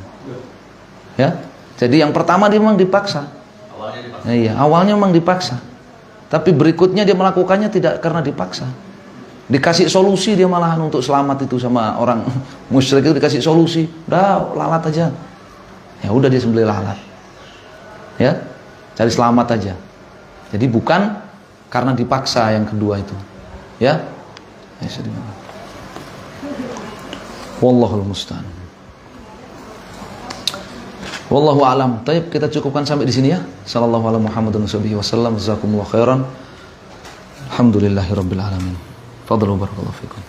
Speaker 1: Ya. Jadi yang pertama dia memang dipaksa.
Speaker 3: Awalnya dipaksa.
Speaker 1: Iya, awalnya memang dipaksa. Tapi berikutnya dia melakukannya tidak karena dipaksa. Dikasih solusi dia malahan untuk selamat itu sama orang musyrik itu dikasih solusi. Udah lalat aja. Ya udah dia sembelih lalat. Ya. Cari selamat aja. Jadi bukan karena dipaksa yang kedua itu. Ya. Ya sedih. Wallahul musta'an. Wallahu a'lam. Baik, kita cukupkan sampai di sini ya. Sallallahu alaihi wasallam. Jazakumullahu khairan. Alhamdulillahirabbil alamin. Fadlu barakallahu fikum.